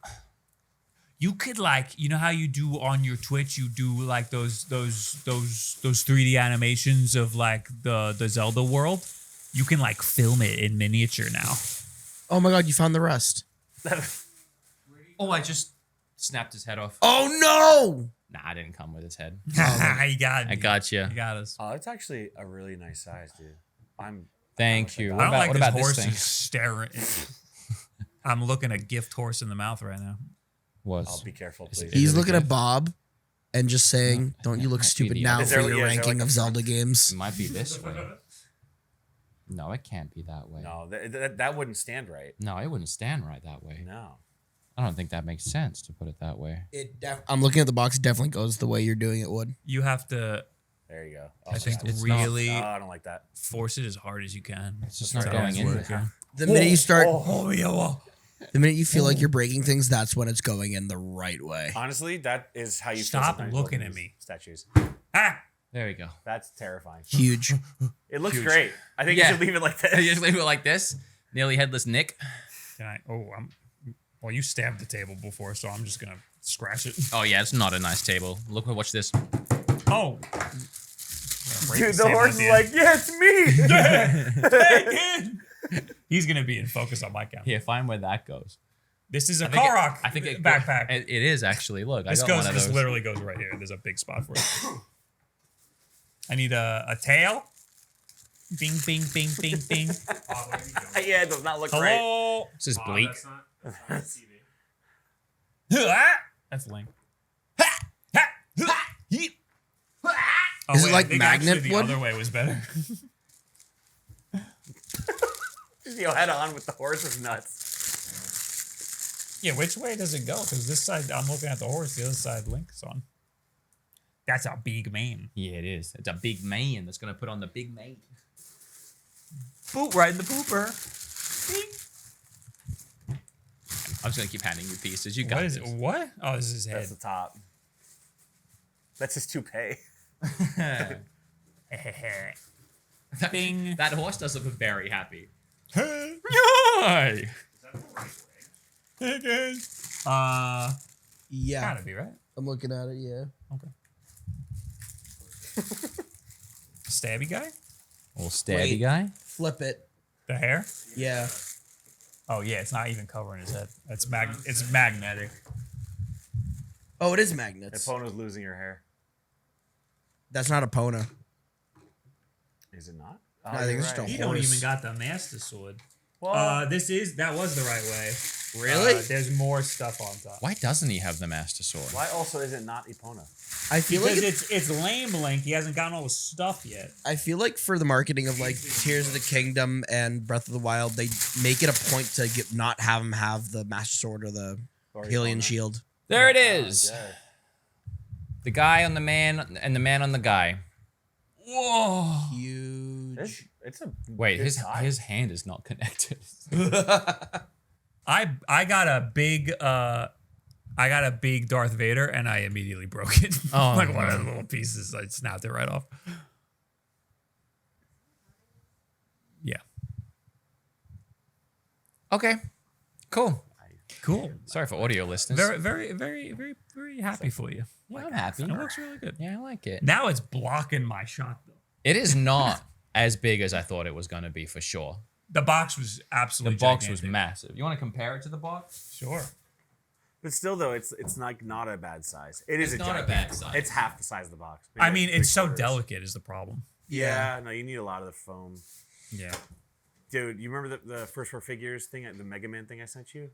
You could like, you know how you do on your Twitch, you do like those 3D animations of like the Zelda world. You can like film it in miniature now. Oh my god, you found the rest. Oh, I just snapped his head off. Oh no! Nah, I didn't come with his head. you got I got you. You got us. Oh, it's actually a really nice size, dude. Thank you. I What don't about, like what this about horse this thing? is staring. I'm looking a gift horse in the mouth right now. Was I'll be careful, Is it- please. He's it a looking at gift? Bob and just saying, "Don't you That look might be stupid the now other- Is for there- your yeah, is there ranking like of a- Zelda games." It might be this way. No, it can't be that way. No, that wouldn't stand right. No, it wouldn't stand right that way. No. I don't think that makes sense to put it that way. I'm looking at the box. It definitely goes the way you're doing it would. You have to, There you go. Oh, I think, it's not- really I don't like that. force it as hard as you can. It's just That's not how going it in works, there. yeah. The minute you start, Oh, yeah. the minute you feel like you're breaking things, that's when it's going in the right way. Honestly, that is how you feel Stop sometimes looking building at these me. Statues. Ah! There you go. That's terrifying. Huge. It looks Huge. great. I think Yeah. you should leave it like You this. just leave it like this. Nearly headless Nick. Can I? Oh, well, you stabbed the table before, so I'm just gonna scratch it. Oh yeah, it's not a nice table. Look, watch this. Oh, Dude, the horse is like, yeah, it's me. he's gonna be in focus on my camera. Here, find where that goes. This is a I think Korok I think it backpack. It is actually. Look, This I got goes. one of This those. literally goes right here. There's a big spot for it. I need a tail. Bing, bing, bing, bing, bing. Yeah, it does not look right. Hello. This is bleak. That's Link. Is it wait, like I think magnet actually the wood? other way was better. Yo, head on with the horse is nuts. Yeah, which way does it go? Because this side, I'm looking at the horse. The other side, Link's on. That's a big man. Yeah, it is. It's a big man that's gonna put on the big mate. Poop right in the pooper. I'm just gonna keep handing you pieces. You got What is this. it? What? Oh, this is his head. That's the top. That's his toupee. Bing. That horse does look very happy. Hi. Hey guys. Yeah. Gotta be right. I'm looking at it. Yeah. Okay. Stabby guy. Little stabby Wait. guy. Flip it. The hair. Yeah. Oh yeah, it's not even covering his head. It's magnetic. Oh, it is magnets. Epona's losing her hair. That's not a Pona. Is it not? No, I think it's just a He horse. don't even got the master sword. Well, That was the right way. Really? There's more stuff on top. Why doesn't he have the Master Sword? why also is it not Epona? I feel like Because it's lame Link. He hasn't gotten all the stuff yet. I feel like for the marketing of like Tears of the Kingdom and Breath of the Wild, they make it a point to not have him have the Master Sword or the Or Hylian Epona? Shield. There it is. Yeah. The guy on the man and the man on the guy. Whoa. Huge. It's a Wait, good his size. hand is not connected. I got a big Darth Vader and I immediately broke it. Oh, like one no. of the little pieces. I snapped it right off. Yeah. Okay. Cool. Cool. Sorry for audio listeners. Very, very, very, very, very happy for you. Yeah, I'm happy. It looks really good. Yeah, I like it. Now it's blocking my shot though. It is not as big as I thought it was going to be for sure. The box was The absolutely box was gigantic. massive. You want to compare it to the box? Sure. But still, though, it's not a bad size. It is It's a not a gigantic- bad size. It's half the size of the box. I mean, Maybe it's so 3/4. delicate is the problem. Yeah, no, you need a lot of the foam. Yeah. Dude, you remember the first four figures thing, the Mega Man thing I sent you?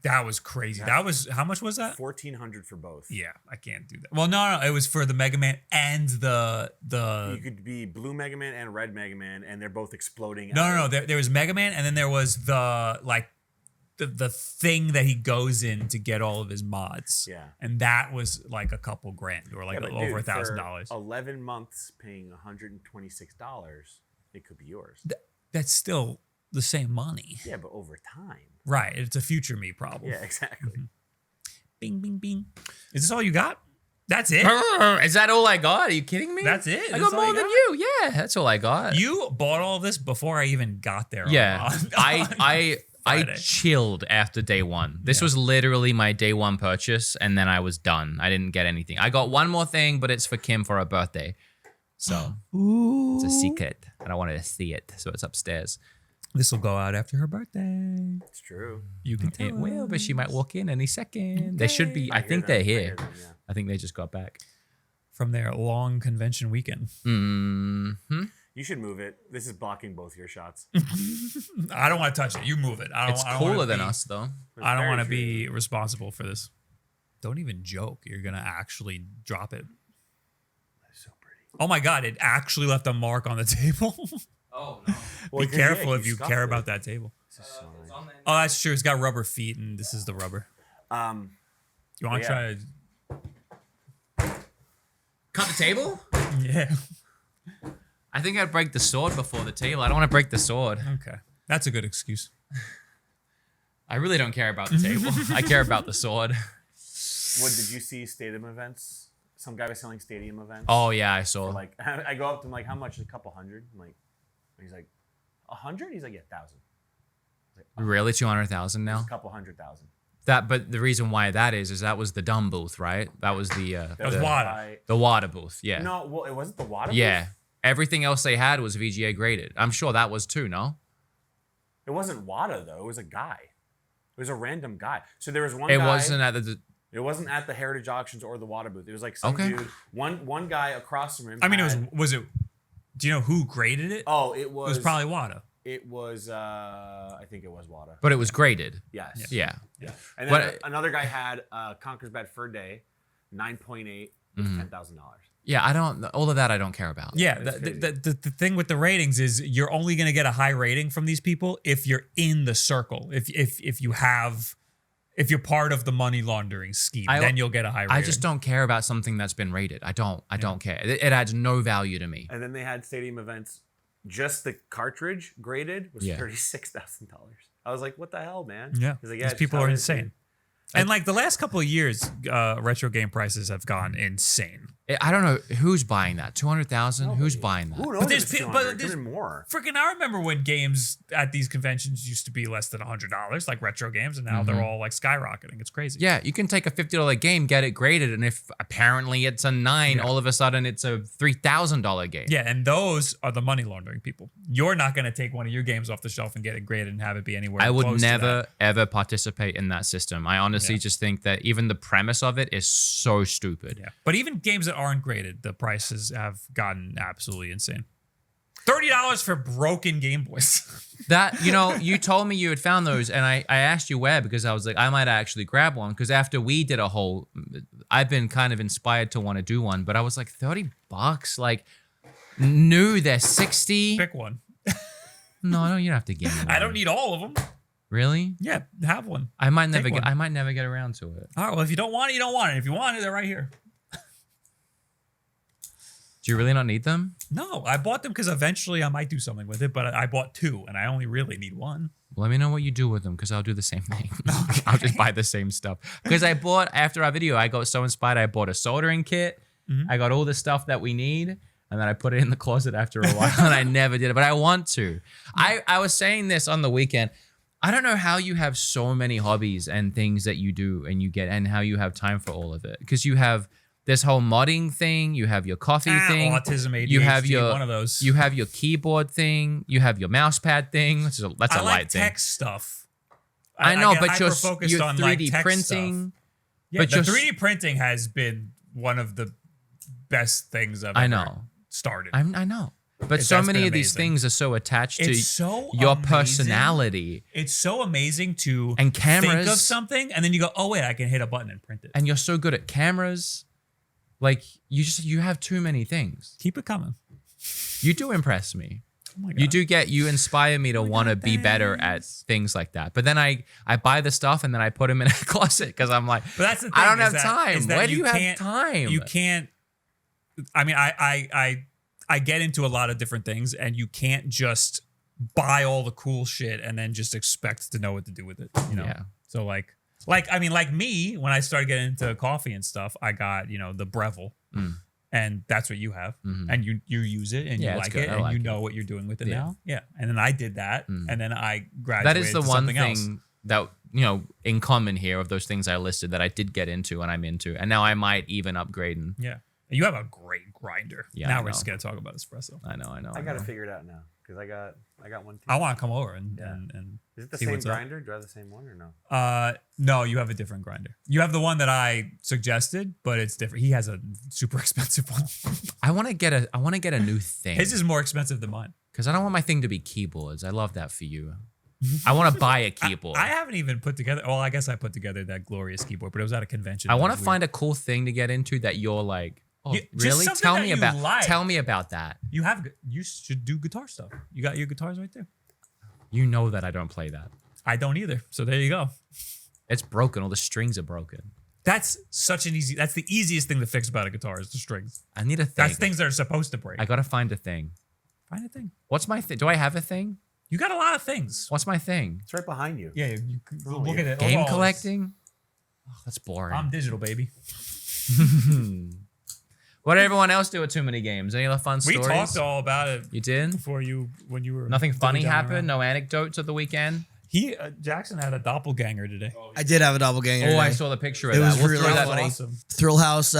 That was crazy. That was, how much was that? 1,400 for both. Yeah, I can't do that. Well, no, it was for the Mega Man and the You could be blue Mega Man and red Mega Man, and they're both exploding. no. There was Mega Man, and then there was the thing that he goes in to get all of his mods. Yeah. And that was like a couple grand or like Yeah, but over dude, $1,000. for 11 months paying $126, it could be yours. That's still the same money. Yeah, but over time. Right. It's a future me problem. Yeah, exactly. Bing, bing, bing. Is this all you got? That's it? Is that all I got? Are you kidding me? That's it? I That's got all more you than you. Yeah, that's all I got. You bought all of this before I even got there. Yeah, I Friday. chilled after day one. This was literally my day one purchase, and then I was done. I didn't get anything. I got one more thing, but it's for Kim for her birthday. So it's a secret. I don't want her to see it, so it's upstairs. This will go out after her birthday. It's true. You can tell It will, but she might us walk in any second. They should be. I hear think them. they're I hear here. them, yeah. I think they just got back. from their long convention weekend. Mm-hmm. You should move it. This is blocking both your shots. I don't want to touch it. You move it. I don't, It's I don't wanna cooler than be- us, though. I don't Very want to true. be responsible for this. Don't even joke. You're going to actually drop it. So pretty. Oh my God, it actually left a mark on the table. Oh, no. Be 'cause, careful yeah, if you scuffed care it. about that table. This is so nice. Oh, that's true. It's got rubber feet, and this is the rubber. You want to yeah. try Cut the table? to... Yeah. I think I'd break the sword before the table. I don't want to break the sword. Okay. That's a good excuse. I really don't care about the table. I care about the sword. What did you see? Stadium events. Some guy was selling stadium events. Oh, yeah, I saw. For like I go up to him like, how much? A couple hundred. I'm like, he's like, 100. He's like, yeah, 1,000. Really? 200,000 now? A couple 100,000. But the reason why that is that was the dumb booth, right? That was the That was the water. guy- the water booth. Yeah. No, well, it wasn't the water. Yeah. booth? Everything else they had was VGA graded. I'm sure that was too, no? It wasn't Wada though. It was a guy. It was a random guy. So there was one. It guy, wasn't at the. It wasn't at the Heritage Auctions or the water booth. It was like some Okay. dude. One guy across from him. I mean, had- was it, do you know who graded it? Oh, it It was. was probably Wada. It was. I think it was Wada. But it was graded. Yes. Yeah. And then But- another guy had Conker's Bad Fur Day, 9.8 with Mm-hmm. $10,000. Yeah, I don't. All of that I don't care about. Yeah, That's the thing with the ratings is you're only going to get a high rating from these people if you're in the circle. If you're part of the money laundering scheme, then you'll get a high rating. I just don't care about something that's been rated. I don't care. It adds no value to me. And then they had stadium events. Just the cartridge graded was Yeah. $36,000. I was like, what the hell, man? Yeah, He's like, these it's people how are it is, insane. And like the last couple of years, retro game prices have gone insane. I don't know who's buying that. 200,000. Who's buying that? Who knows? But there's if it's people, 200, but there's even more. freaking. I remember when games at these conventions used to be less than $100, like retro games, and now they're all like skyrocketing. It's crazy. Yeah, you can take a $50 game, get it graded, and if apparently it's a 9, all of a sudden it's a $3,000 game. Yeah, and those are the money laundering people. You're not going to take one of your games off the shelf and get it graded and have it be anywhere. I would close to never that. ever participate in that system. I honestly just think that even the premise of it is so stupid. Yeah, but even games that aren't graded, the prices have gotten absolutely insane. $30 for broken Game Boys. That, you told me you had found those, and I asked you where because I was like, I might actually grab one because after we did I've been kind of inspired to want to do one, but I was like, $30, like, new, they're 60. Pick one. No, you don't have to give me one. I don't need all of them. Really? Yeah, have one. I might never Take get. one. I might never get around to it. All right, well, if you don't want it, you don't want it. If you want it, they're right here. Do you really not need them? No, I bought them because eventually I might do something with it, but I bought 2, and I only really need 1. Let me know what you do with them because I'll do the same thing. I'll just buy the same stuff. Because I bought, after our video, I got so inspired. I bought a soldering kit. I got all the stuff that we need. And then I put it in the closet after a while and I never did it. But I want to. I was saying this on the weekend. I don't know how you have so many hobbies and things that you do and you get and how you have time for all of it. Because you have this whole modding thing, you have your coffee thing, Autism, ADHD, you have your one of those. you have your keyboard thing, you have your mouse pad thing. That's a I light like thing. tech stuff. I know, get but you're hyper-focused on, 3D like, tech printing. stuff. Yeah, but the you're 3D printing has been one of the best things I've I ever know. started. I know. But That's so been many of these amazing. things are so attached to It's so your amazing. personality. It's so amazing to And think cameras. of something and then you go, oh wait, I can hit a button and print it. And you're so good at cameras. Like you have too many things. Keep it coming. You do impress me. Oh my God. You inspire me to want to be better at things like that. But then I buy the stuff and then I put them in a closet because I'm like, But that's the thing. I don't is have that- time. is that Where do you have can't- time? You can't. I mean, I get into a lot of different things, and you can't just buy all the cool shit and then just expect to know what to do with it. You know. Yeah. So like me, when I started getting into coffee and stuff, I got the Breville. And that's what you have, and you use it, and Yeah, you it's like good. it, I and like you it. know what you're doing with it Yeah. now. Yeah, and then I did that, and then I graduated. that is the to one something thing else. that in common here of those things I listed that I did get into and I'm into, and now I might even upgrade. And Yeah, and you have a great grinder. Yeah, now I we're just know. gonna talk about espresso. I know. I got to figure it out now because I got one too. I want to come over and Is it the see same what's up. grinder? Do I have the same one or no? No, you have a different grinder. You have the one that I suggested, but it's different. He has a super expensive one. I want to get a new thing. His is more expensive than mine. Because I don't want my thing to be keyboards. I love that for you. I want to buy a keyboard. I haven't even put together. Well, I guess I put together that glorious keyboard, but it was at a convention. I want to find a cool thing to get into that you're like, oh, Yeah, just really? something Tell that me you about. like. Tell me about that. You should do guitar stuff. You got your guitars right there. You know that I don't play that. I don't either. So there you go. It's broken. All the strings are broken. That's the easiest thing to fix about a guitar is the strings. I need a thing. That's things that are supposed to break. I gotta find a thing. Find a thing. What's my thing? Do I have a thing? You got a lot of things. What's my thing? It's right behind you. Yeah, look yeah. at it. Game Look at all collecting? Oh, that's boring. this. I'm digital, baby. What did everyone else do with too many games? Any other fun We stories? talked all about it You did? before when you were Nothing funny dilly-dallying happened? around. No anecdotes of the weekend? Jackson had a doppelganger today. I did have a doppelganger. Oh, I today. saw the picture of It that. was We'll really throw that funny. Awesome. Thrill House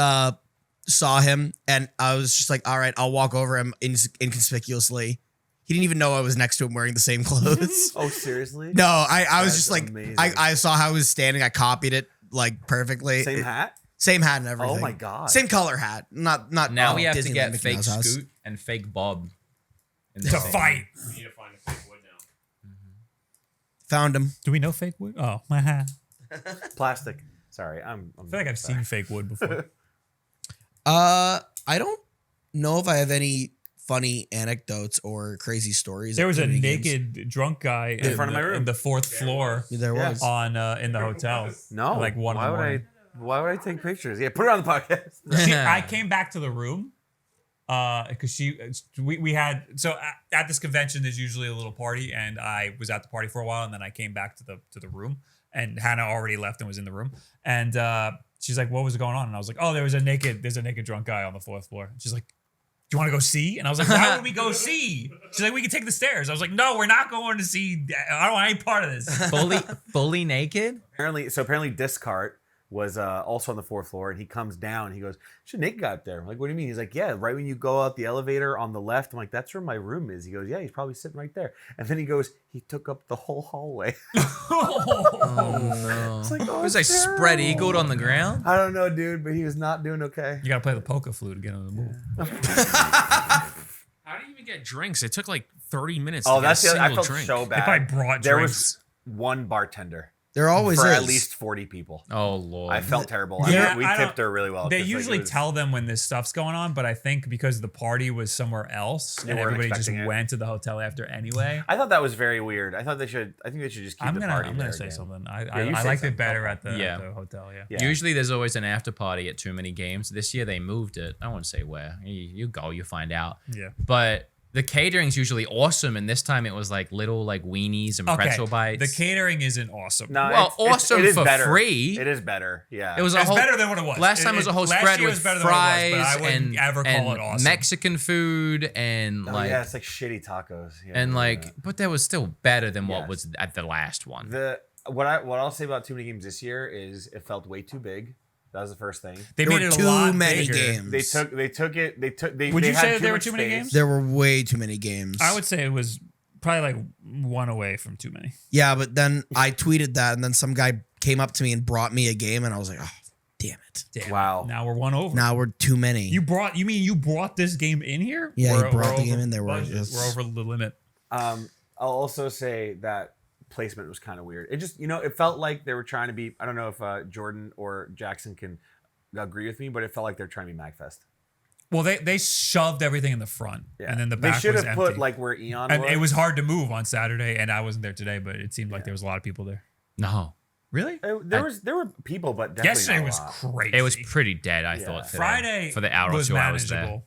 saw him, and I was just like, all right, I'll walk over him inconspicuously. He didn't even know I was next to him wearing the same clothes. Oh, seriously? No, I was That's just like, amazing. I saw how he was standing. I copied it like perfectly. Same hat? Same hat and everything. Oh my God. Same color hat. Not Now we have to Disneyland get Mickey fake Mouse house. Scoot and fake Bob. in the To same- fight. We need to find a fake wood now. Found him. Do we know fake wood? Oh, my hat. Plastic. Sorry, I I feel like I've seen fake wood before. I don't know if I have any funny anecdotes or crazy stories. There was a at video games. naked drunk guy in front of my room. in the fourth floor There Yeah. was. on in the hotel. No. Like 1 in the morning. Why would I take pictures? Yeah, put it on the podcast. I came back to the room because we had at this convention there's usually a little party, and I was at the party for a while, and then I came back to the room, and Hannah already left and was in the room, and She's like, what was going on? And I was like, oh, there's a naked drunk guy on the 4th floor. She's like, do you want to go see? And I was like, why would we go see? She's like, we can take the stairs. I was like, no, we're not going to see. I don't want any part of this. Fully naked? Apparently Discart was also on the 4th floor, and he comes down. He goes, "There's a naked guy up there." I'm like, what do you mean? He's like, yeah, right when you go out the elevator on the left. I'm like, that's where my room is. He goes, yeah, he's probably sitting right there. And then he goes, he took up the whole hallway. Oh, no. It's like, It was like spread eagled on the ground? I don't know, dude, but he was not doing okay. You got to play the polka flute to get on the move. How do you even get drinks? It took like 30 minutes Oh, to get that's a the other. I single felt drink. so They bad. probably brought There drinks. was one bartender There always for is. at least 40 people. Oh, Lord. I felt terrible. Yeah, We I tipped don't- her really well. They 'cause, like, usually it was- tell them when this stuff's going on, but I think because the party was somewhere else They and weren't everybody just expecting it. went to the hotel after anyway. I thought that was very weird. I think they should just keep I'm the gonna party there say again. something. you I say liked something. it better at the Yeah. hotel. Yeah. Yeah. Usually there's always an after party at too many games. This year they moved it. I won't say where. You go, you find out. Yeah. But the catering's usually awesome, and this time it was like little like weenies and pretzel bites. The catering isn't awesome. No, Well, it's- awesome it is for better. free. It is better. Yeah. It was a It's whole better than what it was. Last time it was a whole last spread year with was better than what it was, fries but I wouldn't and, ever call and it awesome. Mexican food and Oh, like yeah, it's like shitty tacos. Yeah, and yeah, like, yeah. but that was still better than what Yes. was at the last one. What I'll say about too many games this year is it felt way too big. That was the first thing. They There made were it a too lot many bigger. games. They took it. Would they you had say that there were much too many space. games? There were way too many games. I would say it was probably like one away from too many. Yeah, but then I tweeted that, and then some guy came up to me and brought me a game, and I was like, oh, damn it. Damn. Wow. Now we're one over. Now we're too many. You brought this game in here? Yeah, We're- he brought we're the game over in there. budget. We're over the limit. I'll also say that placement was kind of weird. It just, it felt like they were trying to be. I don't know if Jordan or Jackson can agree with me, but it felt like they're trying to be MagFest. Well, they shoved everything in the front, Yeah. and then the they back should was have empty. put like where Eon and was. it was hard to move on Saturday, and I wasn't there today, but it seemed like there was a lot of people there. No, Really? There were people, but definitely Yesterday not a was lot. crazy. it was pretty dead. I Yeah. thought today, Friday for the hour or was two I was there. manageable.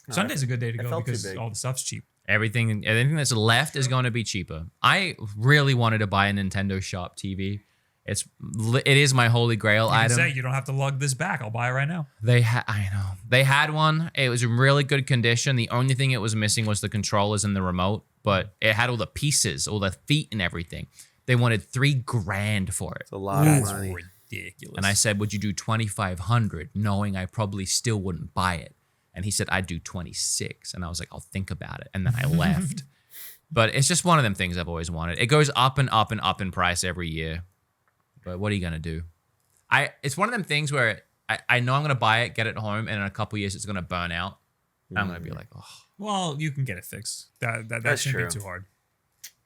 No, Sunday's a good day to it go felt too because big. all the stuff's cheap. Everything that's left is going to be cheaper. I really wanted to buy a Nintendo Shop TV. It is my holy grail You can item. say you don't have to lug this back. I'll buy it right now. I know. They had one. It was in really good condition. The only thing it was missing was the controllers and the remote, but it had all the pieces, all the feet and everything. They wanted $3,000 for it. It's a lot of That's money. ridiculous. And I said, would you do 2,500, knowing I probably still wouldn't buy it? And he said, I'd do 26. And I was like, I'll think about it. And then I left. But it's just one of them things I've always wanted. It goes up and up and up in price every year. But what are you going to do? It's one of them things where I know I'm going to buy it, get it home, and in a couple years it's going to burn out. And I'm going to be like, oh. Well, you can get it fixed. That That's shouldn't true. be too hard.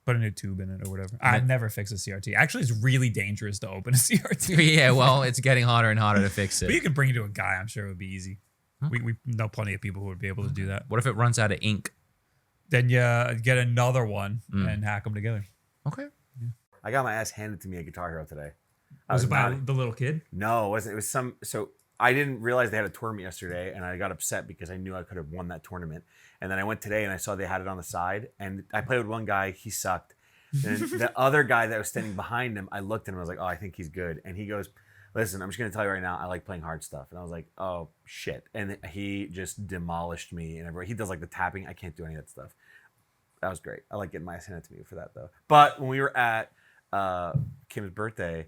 Put a new tube in it or whatever. I'd never fix a CRT. Actually, it's really dangerous to open a CRT. Yeah, well, it's getting harder and harder to fix But you it. can bring it to a guy. I'm sure it would be easy. We know plenty of people who would be able to do that. What if it runs out of ink? Then you get another one and hack them together. Okay. I got my ass handed to me at Guitar Hero today. I Was it by not- the little kid? No, it wasn't. It was some. So I didn't realize they had a tournament yesterday, and I got upset because I knew I could have won that tournament. And then I went today, and I saw they had it on the side, and I played with one guy. He sucked. And the other guy that was standing behind him, I looked at him. I was like, "Oh, I think he's good." And he goes, "Listen, I'm just gonna tell you right now. I like playing hard stuff." And I was like, "Oh shit!" And he just demolished me. And everybody, he does like the tapping. I can't do any of that stuff. That was great. I like getting my ass handed to me for that though. But when we were at Kim's birthday,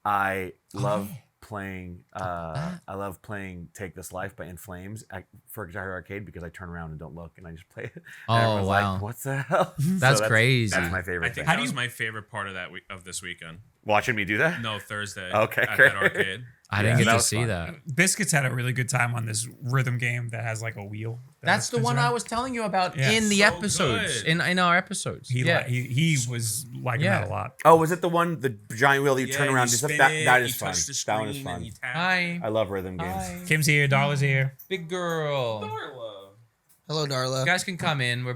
I love playing. I love playing "Take This Life" by In Flames for Guitar Hero Arcade because I turn around and don't look and I just play it. And Oh, everyone's wow. like, "What's the hell?" That's crazy. That's my I favorite think thing. that was my favorite part of of this weekend. Watching me do that. No, Thursday. Okay, at great. that arcade. I didn't Yeah, get that to was see fun. that. Biscuits had a really good time on this rhythm game that has like a wheel. That's the one I was telling you about Yeah. in the So episodes, good. in our episodes. He was liking Yeah. that a lot. Oh, was it the one, the giant wheel that you turn Yeah, around? you and stuff? spin That it, is you fun. touch the That one is screen, fun. and you tap. Hi. I love rhythm games. Hi. Kim's here. Darla's here. Big girl. Darla. Hello, Darla. You guys can come in. We're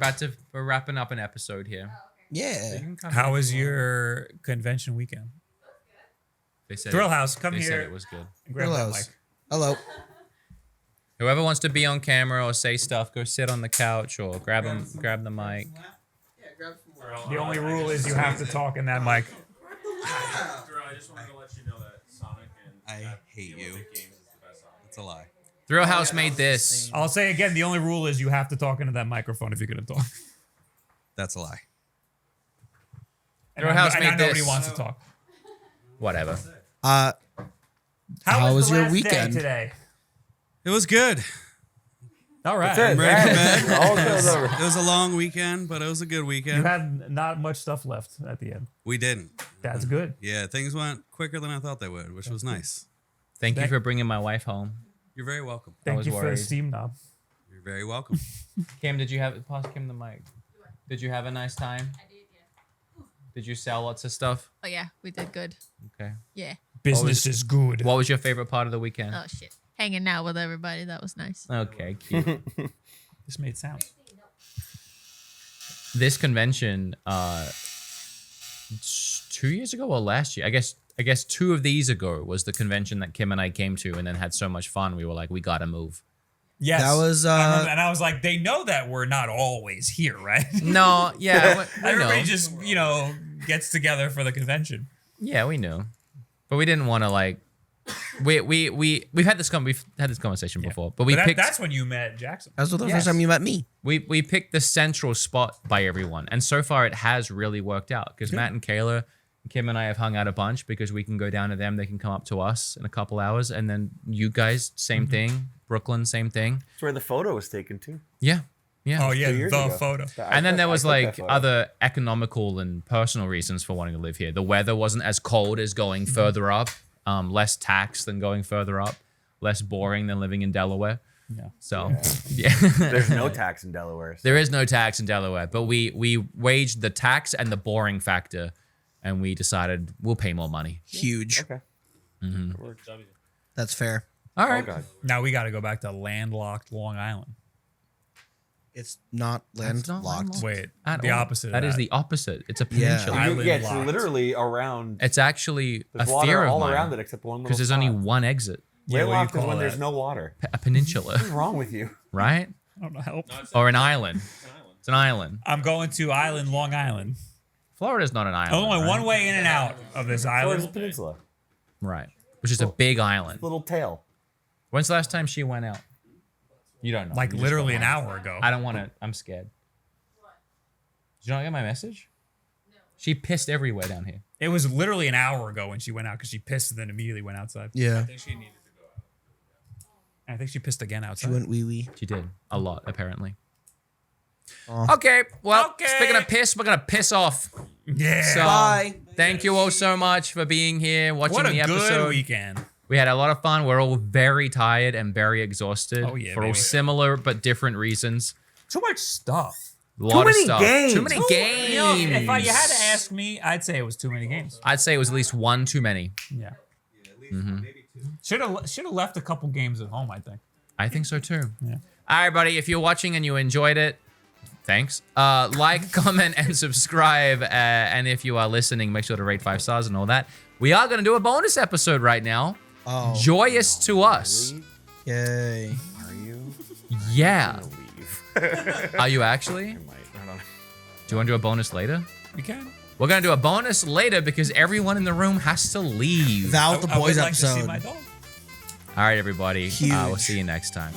wrapping up an episode here. Yeah. You can come How in. was your convention weekend? They said Thrill it- House, come they here. said it was good. Grab that Hello. mic. Hello. Whoever wants to be on camera or say stuff, go sit on the couch or grab the mic. The only rule is you have to talk in that mic. I just wanted to let you know that Sonic and I hate you. That's a lie. Thrill House made this. I'll say again, the only rule is you have to talk into that microphone if you're going to talk. That's a lie. And Thrill House I made nobody this. wants to talk. Whatever. How How was the your last weekend? day today? It was good. All right. I'm ready for bed. All goes over. It was a long weekend, but it was a good You weekend. had not much stuff left at the end. We didn't. That's good. Yeah, things went quicker than I thought they would, which was nice. Thank you for bringing my wife home. You're very welcome. Thank was you for worried. the Steam knob. You're very welcome. Kim, did you have pass Kim the mic? Did you have a nice time? I did, yeah. Did you sell lots of stuff? Oh yeah, we did good. Okay. Yeah. Business is good. What was your favorite part of the weekend? Oh shit. Hanging out with everybody. That was nice. Okay, cute. This made sound. This convention, 2 years ago or last year, I guess 2 of these ago was the convention that Kim and I came to and then had so much fun. We were like, we gotta move. Yes. That was, I remember, and I was like, they know that we're not always here, right? No, yeah, we Everybody know. just, gets together for the convention. Yeah, we knew, but we didn't want to like. We've had this conversation before, but we picked that's when you met Jackson. That was the Yes. first time you met me. we picked the central spot by everyone, and so far it has really worked out because Matt and Kayla, Kim and I have hung out a bunch because we can go down to them, they can come up to us in a couple hours, and then you guys, same thing. Brooklyn, same thing. That's where the photo was taken too. Yeah. Oh yeah, 2 years the ago. photo. And then there was I took that like photo. other economical and personal reasons for wanting to live here. The weather wasn't as cold as going further up, less tax than going further up, less boring than living in Delaware. Yeah. So, yeah. There's no tax in Delaware. So. There is no tax in Delaware, but we waged the tax and the boring factor, and we decided we'll pay more money. Huge. Okay. That's fair. All Oh right. god. Now we got to go back to landlocked Long Island. It's not That's not landlocked. landlocked. Wait, At the all. opposite. That of is the opposite. It's a peninsula. Island Yeah, it's locked. literally around. It's actually There's a water fear of all mine around it except one little. because there's only one exit. Yeah, what do you Landlocked is call when that? there's no water. A peninsula, What's wrong with you? right? I don't know. Help. Or an island. It's an island. I'm going to Island Long Island. Florida's not an island. There's only right? one way in and out of this Florida's a island. peninsula. Right. Which is a big island. Little tail. When's the last time she went out? You don't know. Like You just literally don't an know. hour ago. I don't want to. I'm scared. Did you not get my message? No. She pissed everywhere down here. It was literally an hour ago when she went out because she pissed and then immediately went outside. Yeah. I think she pissed again She outside. went wee wee. She did. A lot, apparently. Oh. Okay. Well, Okay. speaking of piss, we're going to piss off. Yeah. So, Bye. thank you all so much for being here, watching what a the episode. good weekend. We had a lot of fun. We're all very tired and very exhausted Oh, yeah, for all baby. similar but different reasons. Too much stuff. A lot of many stuff. games. Too many games. You know, if you had to ask me, I'd say it was too many games. I'd say it was at least one too many. Yeah. Should have left a couple games at home, I think. I think so too. Yeah. All right, buddy. If you're watching and you enjoyed it, thanks. Like, comment, and subscribe. And if you are listening, make sure to rate 5 stars and all that. We are going to do a bonus episode right now. Oh. Joyous to us. Yay. Are you? Yeah. I'll leave. Are you actually? I might. I don't know. Do you want to do a bonus later? We can. We're going to do a bonus later because everyone in the room has to leave. Val the I would Boys like to see episode. my dog. All right, everybody. Huge. We'll see you next time.